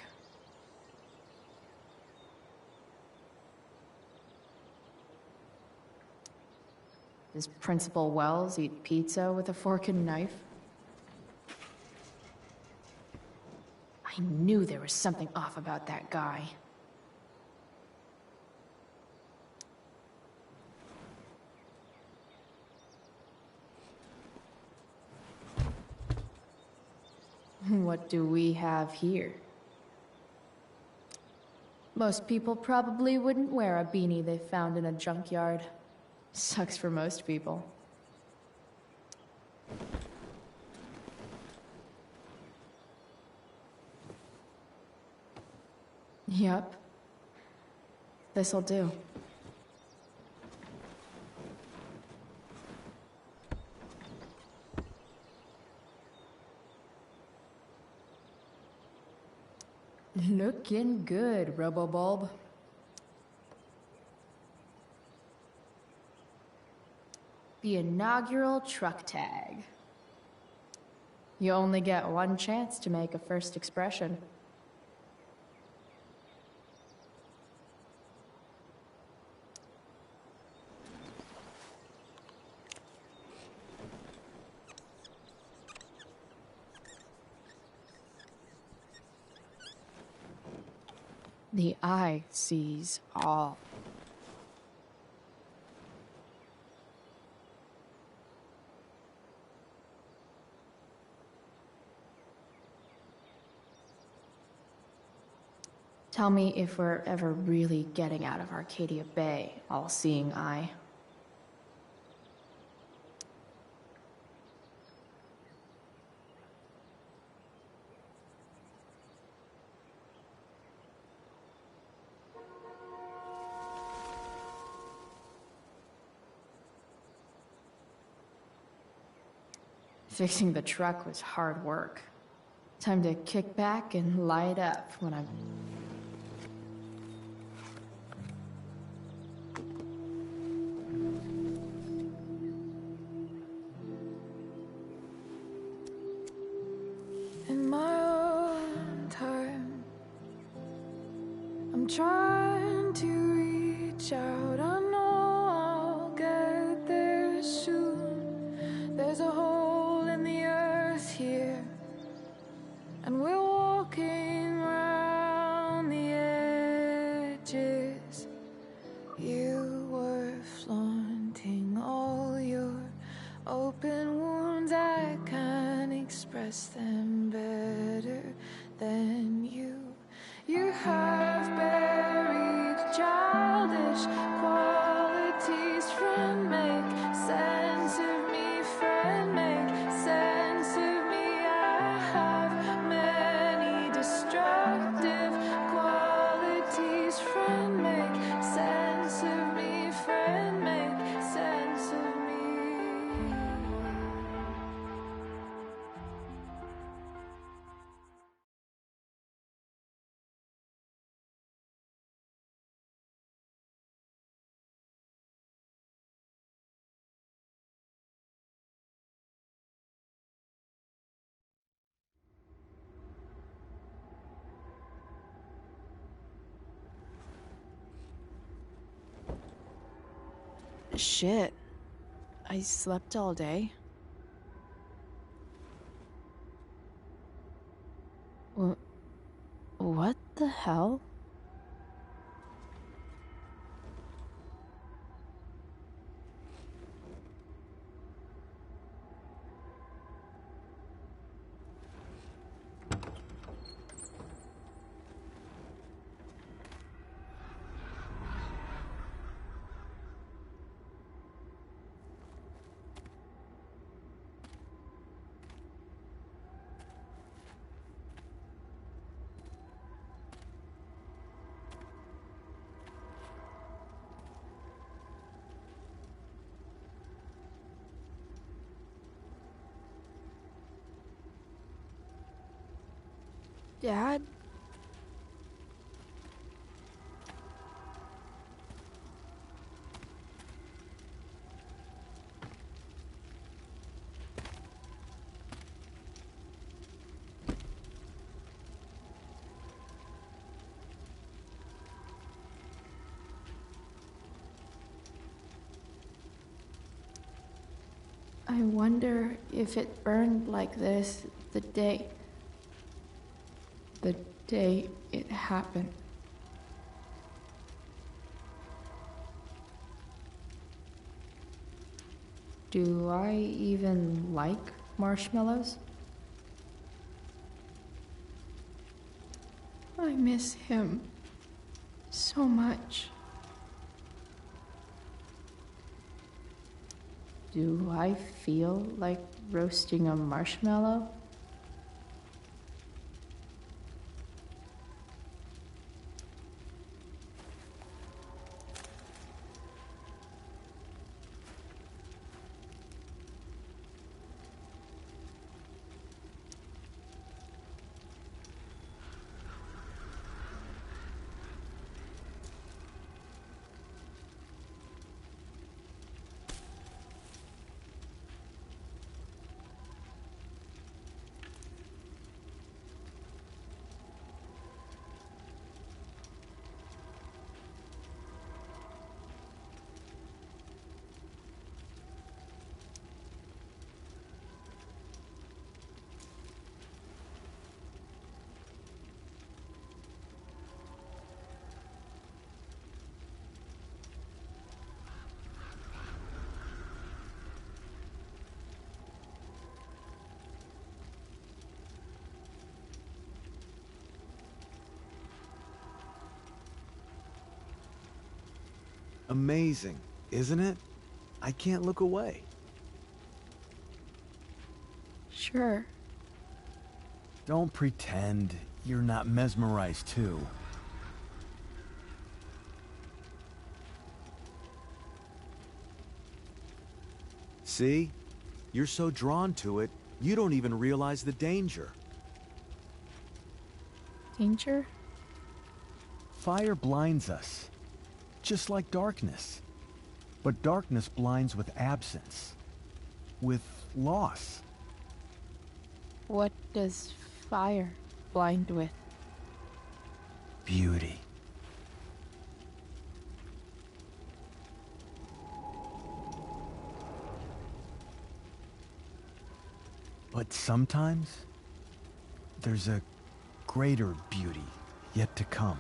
Speaker 1: Does Principal Wells eat pizza with a fork and knife? I knew there was something off about that guy. What do we have here? Most people probably wouldn't wear a beanie they found in a junkyard. Sucks for most people. Yep. This'll do. Looking good, Robobulb. The inaugural truck tag. You only get one chance to make a first expression. The eye sees all. Tell me if we're ever really getting out of Arcadia Bay, all-seeing eye. Fixing the truck was hard work. Time to kick back and light up when I'm...
Speaker 6: In my own time, I'm trying to reach out. I know I'll get there soon. There's a hole in the earth here, and we're walking around the edges. You were flaunting all your open wounds. I can't express them better than you. You have buried childish qualities. Friend, make sense of me. Friend, make sense of me. I have many destructive qualities. Friend, make sense of me. Friend, make sense of me.
Speaker 5: Shit. I slept all day. What the hell? Dad? I wonder if it burned like this the day it happened. Do I even like marshmallows? I miss him so much. Do I feel like roasting a marshmallow?
Speaker 14: Amazing, isn't it? I can't look away.
Speaker 5: Sure.
Speaker 14: Don't pretend you're not mesmerized too. See? You're so drawn to it, you don't even realize the danger.
Speaker 5: Danger?
Speaker 14: Fire blinds us, just like darkness. But darkness blinds with absence, with loss.
Speaker 5: What does fire blind with?
Speaker 14: Beauty. But sometimes, there's a greater beauty yet to come.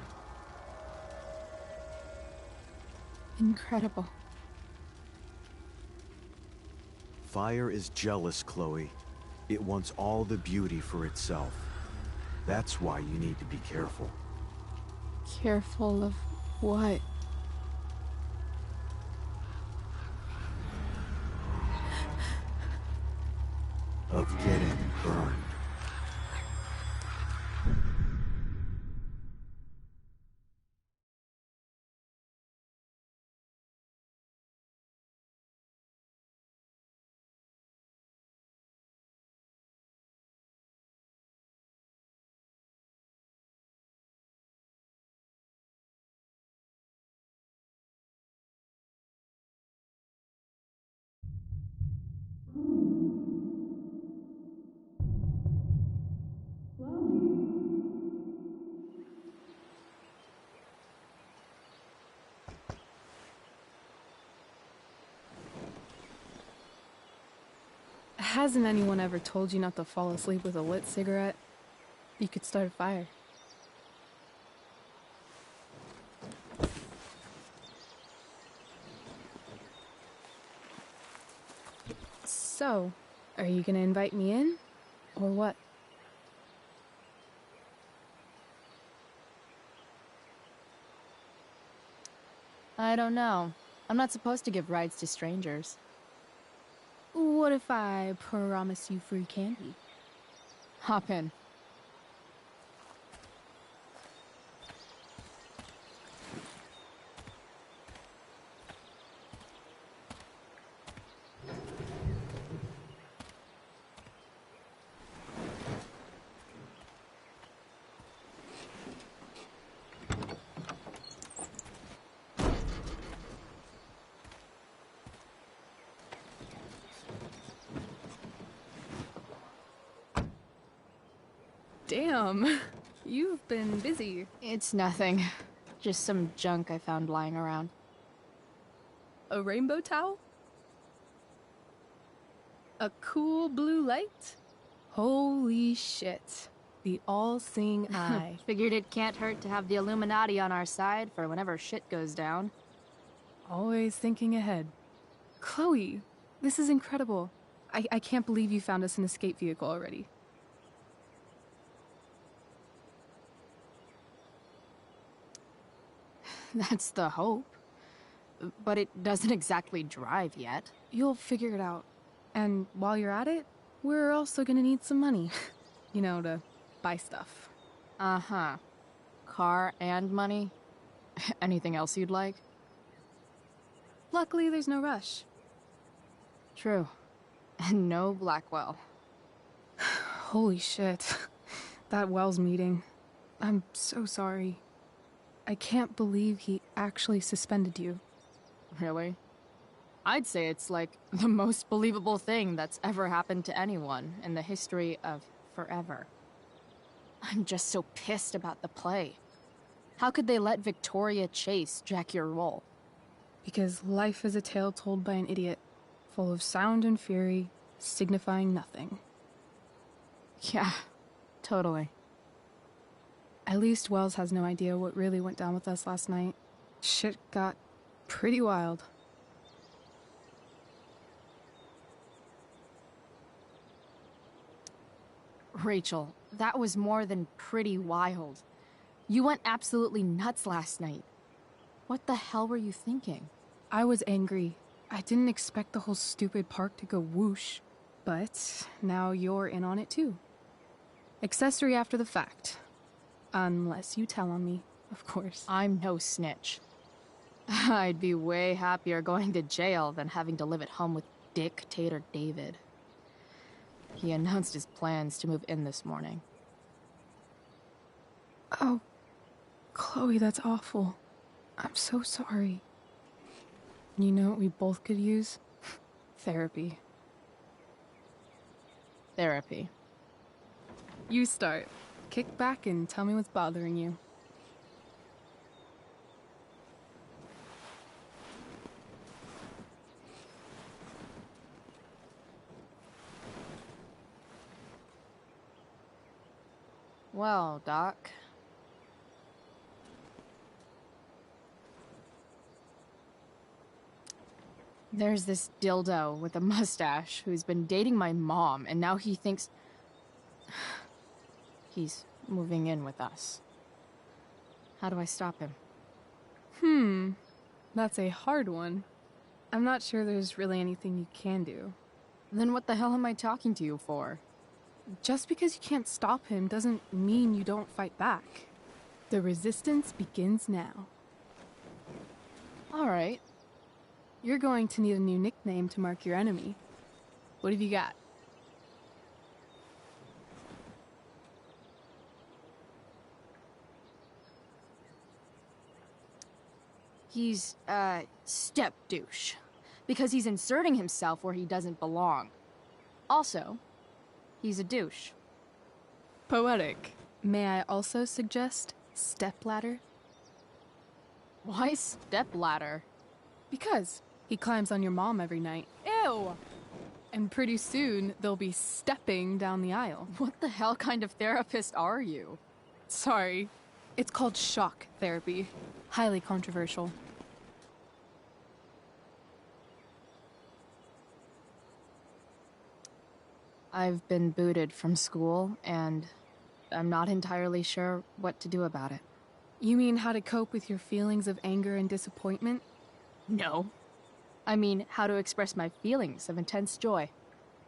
Speaker 5: Incredible.
Speaker 14: Fire is jealous, Chloe. It wants all the beauty for itself. That's why you need to be careful.
Speaker 5: Careful of what?
Speaker 14: Of getting burned.
Speaker 6: Hasn't anyone ever told you not to fall asleep with a lit cigarette? You could start a fire. So, are you gonna invite me in? Or what?
Speaker 5: I don't know. I'm not supposed to give rides to strangers.
Speaker 6: What if I promise you free candy?
Speaker 5: Hop in.
Speaker 6: Damn, you've been busy.
Speaker 5: It's nothing. Just some junk I found lying around.
Speaker 6: A rainbow towel? A cool blue light? Holy shit. The all-seeing eye.
Speaker 5: Figured it can't hurt to have the Illuminati on our side for whenever shit goes down.
Speaker 6: Always thinking ahead. Chloe, this is incredible. I can't believe you found us an escape vehicle already.
Speaker 5: That's the hope. But it doesn't exactly drive yet.
Speaker 6: You'll figure it out. And while you're at it, we're also gonna need some money. You know, to buy stuff.
Speaker 5: Uh-huh. Car and money? Anything else you'd like?
Speaker 6: Luckily, there's no rush.
Speaker 5: True. And no Blackwell.
Speaker 6: Holy shit. That Wells meeting. I'm so sorry. I can't believe he actually suspended you.
Speaker 5: Really? I'd say it's like the most believable thing that's ever happened to anyone in the history of forever. I'm just so pissed about the play. How could they let Victoria Chase jack your role?
Speaker 6: Because life is a tale told by an idiot, full of sound and fury, signifying nothing.
Speaker 5: Yeah, totally.
Speaker 6: At least Wells has no idea what really went down with us last night. Shit got pretty wild.
Speaker 5: Rachel, that was more than pretty wild. You went absolutely nuts last night. What the hell were you thinking?
Speaker 6: I was angry. I didn't expect the whole stupid park to go whoosh. But now you're in on it too. Accessory after the fact. Unless you tell on me, of course.
Speaker 5: I'm no snitch. I'd be way happier going to jail than having to live at home with Dictator David. He announced his plans to move in this morning.
Speaker 6: Oh, Chloe, that's awful. I'm so sorry. You know what we both could use? Therapy.
Speaker 5: Therapy.
Speaker 6: You start. Kick back and tell me what's bothering you.
Speaker 5: Well, Doc. There's this dildo with a mustache who's been dating my mom, and now he thinks he's moving in with us. How do I stop him?
Speaker 6: That's a hard one. I'm not sure there's really anything you can do.
Speaker 5: Then what the hell am I talking to you for?
Speaker 6: Just because you can't stop him doesn't mean you don't fight back. The resistance begins now.
Speaker 5: All right.
Speaker 6: You're going to need a new nickname to mark your enemy. What have you got?
Speaker 5: He's, step douche. Because he's inserting himself where he doesn't belong. Also, he's a douche.
Speaker 6: Poetic. May I also suggest stepladder?
Speaker 5: Why stepladder?
Speaker 6: Because he climbs on your mom every night.
Speaker 5: Ew!
Speaker 6: And pretty soon, they'll be stepping down the aisle.
Speaker 5: What the hell kind of therapist are you?
Speaker 6: Sorry. It's called shock therapy. Highly controversial.
Speaker 5: I've been booted from school, and I'm not entirely sure what to do about it.
Speaker 6: You mean how to cope with your feelings of anger and disappointment?
Speaker 5: No. I mean, how to express my feelings of intense joy.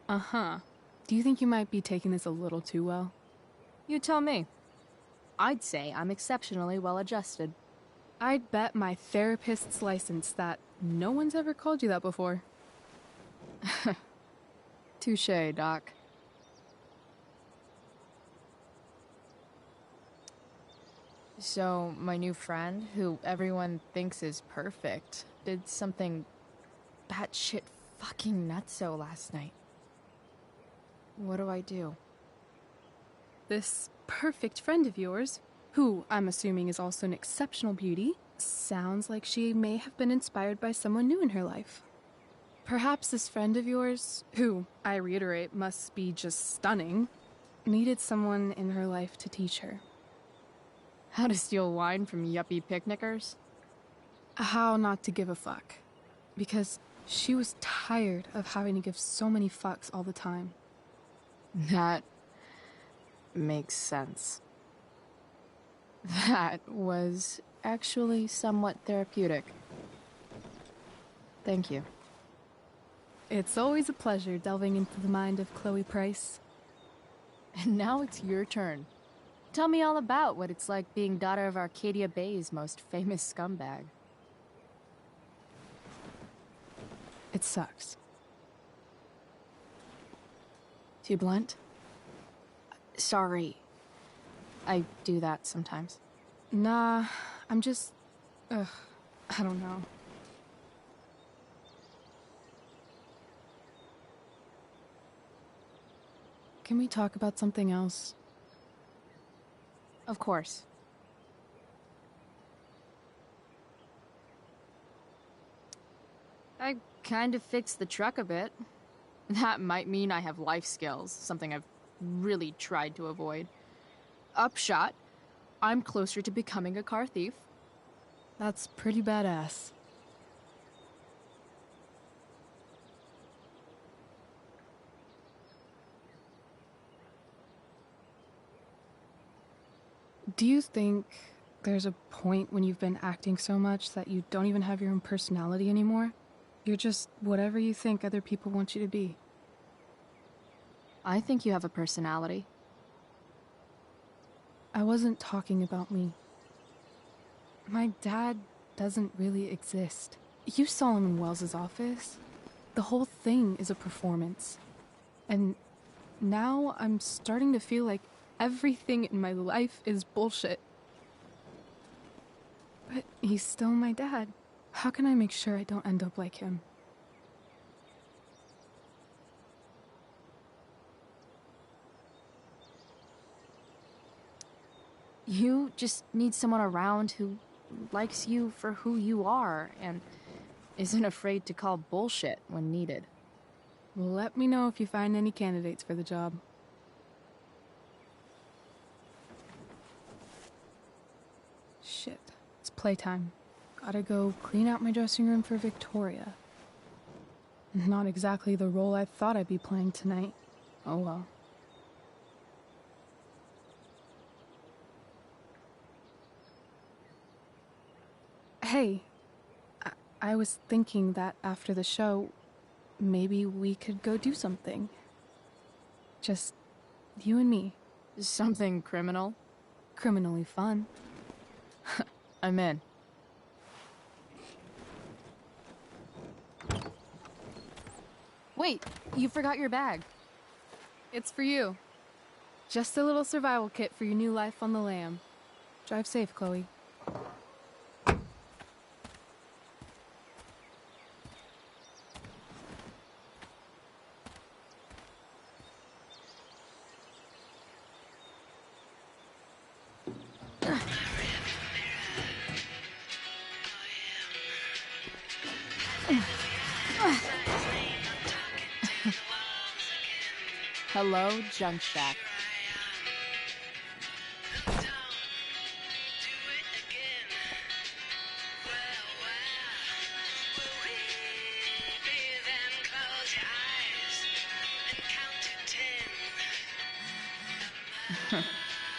Speaker 6: Uh-huh. Do you think you might be taking this a little too well?
Speaker 5: You tell me. I'd say I'm exceptionally well adjusted.
Speaker 6: I'd bet my therapist's license that no one's ever called you that before.
Speaker 5: Touché, Doc. So, my new friend, who everyone thinks is perfect, did something batshit fucking nutso last night. What do I do?
Speaker 6: This perfect friend of yours, who I'm assuming is also an exceptional beauty, sounds like she may have been inspired by someone new in her life. Perhaps this friend of yours, who, I reiterate, must be just stunning, needed someone in her life to teach her.
Speaker 5: How to steal wine from yuppie picnickers?
Speaker 6: How not to give a fuck. Because she was tired of having to give so many fucks all the time.
Speaker 5: That makes sense. That was actually somewhat therapeutic. Thank you.
Speaker 6: It's always a pleasure delving into the mind of Chloe Price.
Speaker 5: And now it's your turn. Tell me all about what it's like being daughter of Arcadia Bay's most famous scumbag.
Speaker 6: It sucks.
Speaker 5: Too blunt? Sorry. I do that sometimes.
Speaker 6: Nah, I'm just... I don't know. Can we talk about something else?
Speaker 5: Of course. I kind of fixed the truck a bit. That might mean I have life skills, something I've really tried to avoid. Upshot, I'm closer to becoming a car thief.
Speaker 6: That's pretty badass. Do you think there's a point when you've been acting so much that you don't even have your own personality anymore? You're just whatever you think other people want you to be.
Speaker 5: I think you have a personality.
Speaker 6: I wasn't talking about me. My dad doesn't really exist. You saw him in Wells's office. The whole thing is a performance. And now I'm starting to feel like everything in my life is bullshit. But he's still my dad. How can I make sure I don't end up like him?
Speaker 5: You just need someone around who likes you for who you are and isn't afraid to call bullshit when needed.
Speaker 6: Let me know if you find any candidates for the job. Shit, it's playtime. Gotta go clean out my dressing room for Victoria. Not exactly the role I thought I'd be playing tonight. Oh well. Hey, I was thinking that after the show, maybe we could go do something. Just you and me.
Speaker 5: Something criminal?
Speaker 6: Criminally fun.
Speaker 5: I'm in. Wait, you forgot your bag.
Speaker 6: It's for you. Just a little survival kit for your new life on the lam. Drive safe, Chloe.
Speaker 5: Hello, Junk Shack.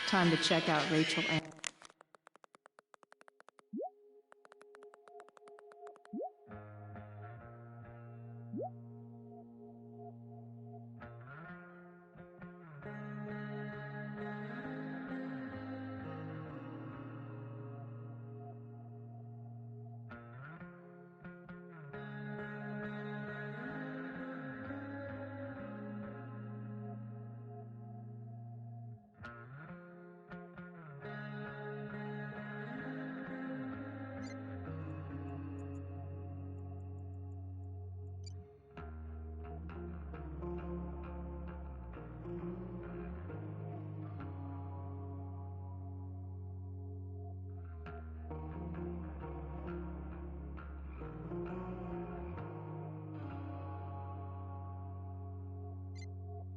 Speaker 5: Time to check out Rachel and...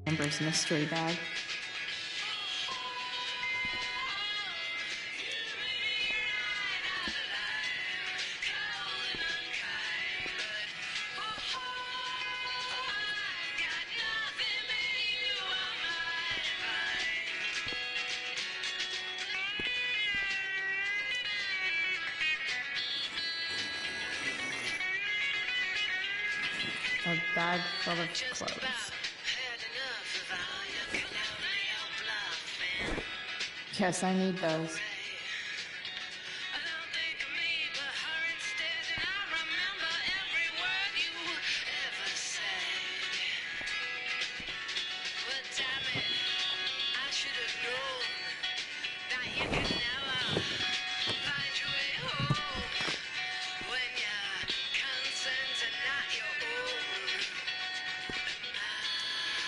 Speaker 5: Amber's mystery bag. A bag full of clothes. Yes, I need those.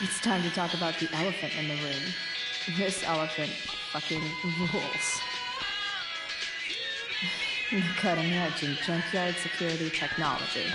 Speaker 5: It's time to talk about the elephant in the room. This elephant fucking rules. The cutting edge in junkyard security technology.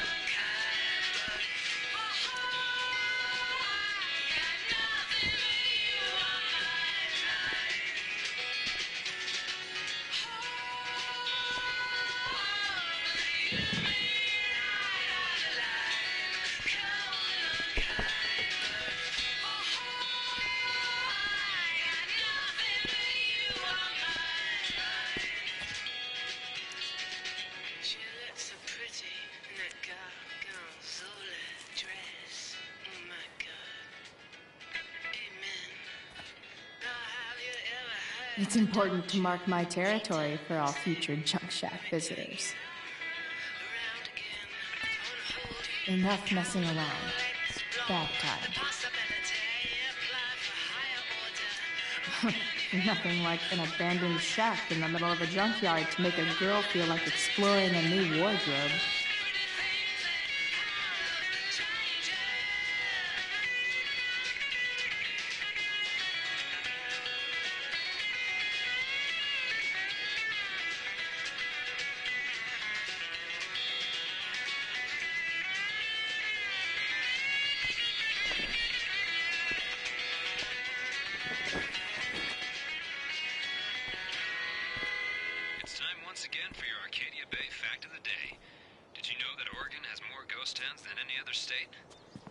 Speaker 5: It's important to mark my territory for all future Junk Shack visitors. Enough messing around. Bag time. Nothing like an abandoned shack in the middle of a junkyard to make a girl feel like exploring a new wardrobe.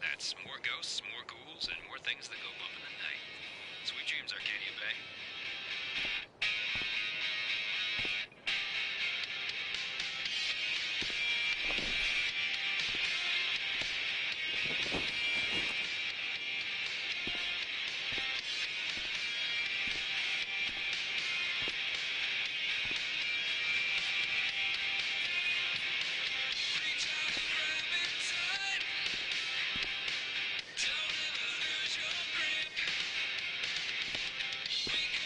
Speaker 13: That's more ghosts, more ghouls, and more things that go bump in the night. Sweet dreams, Arcadia Bay. We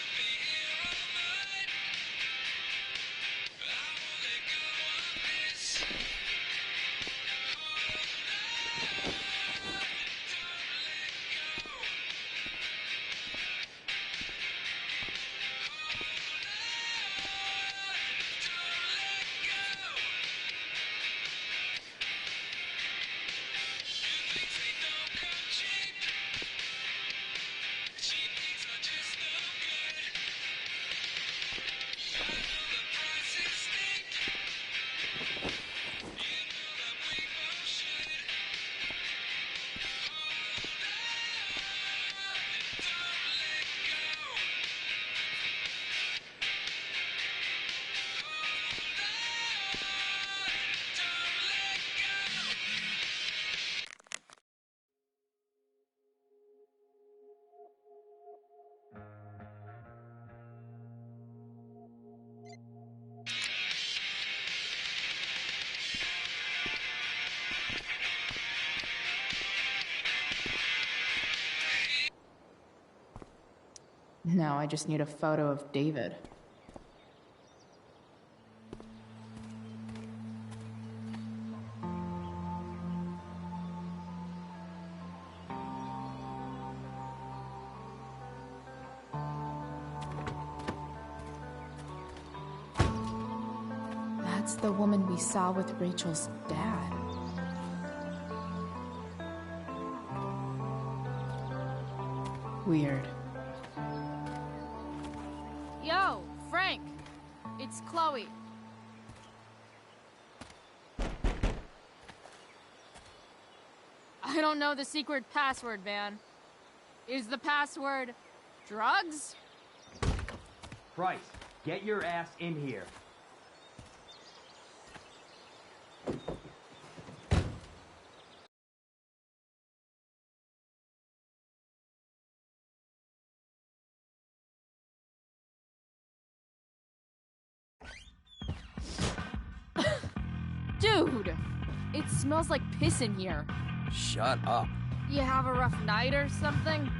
Speaker 1: No, I just need a photo of David. That's the woman we saw with Rachel's dad. Weird.
Speaker 5: Yo, Frank! It's Chloe. I don't know the secret password, man. Is the password drugs?
Speaker 15: Price, get your ass in here.
Speaker 5: Dude! It smells like piss in here.
Speaker 16: Shut up.
Speaker 5: You have a rough night or something?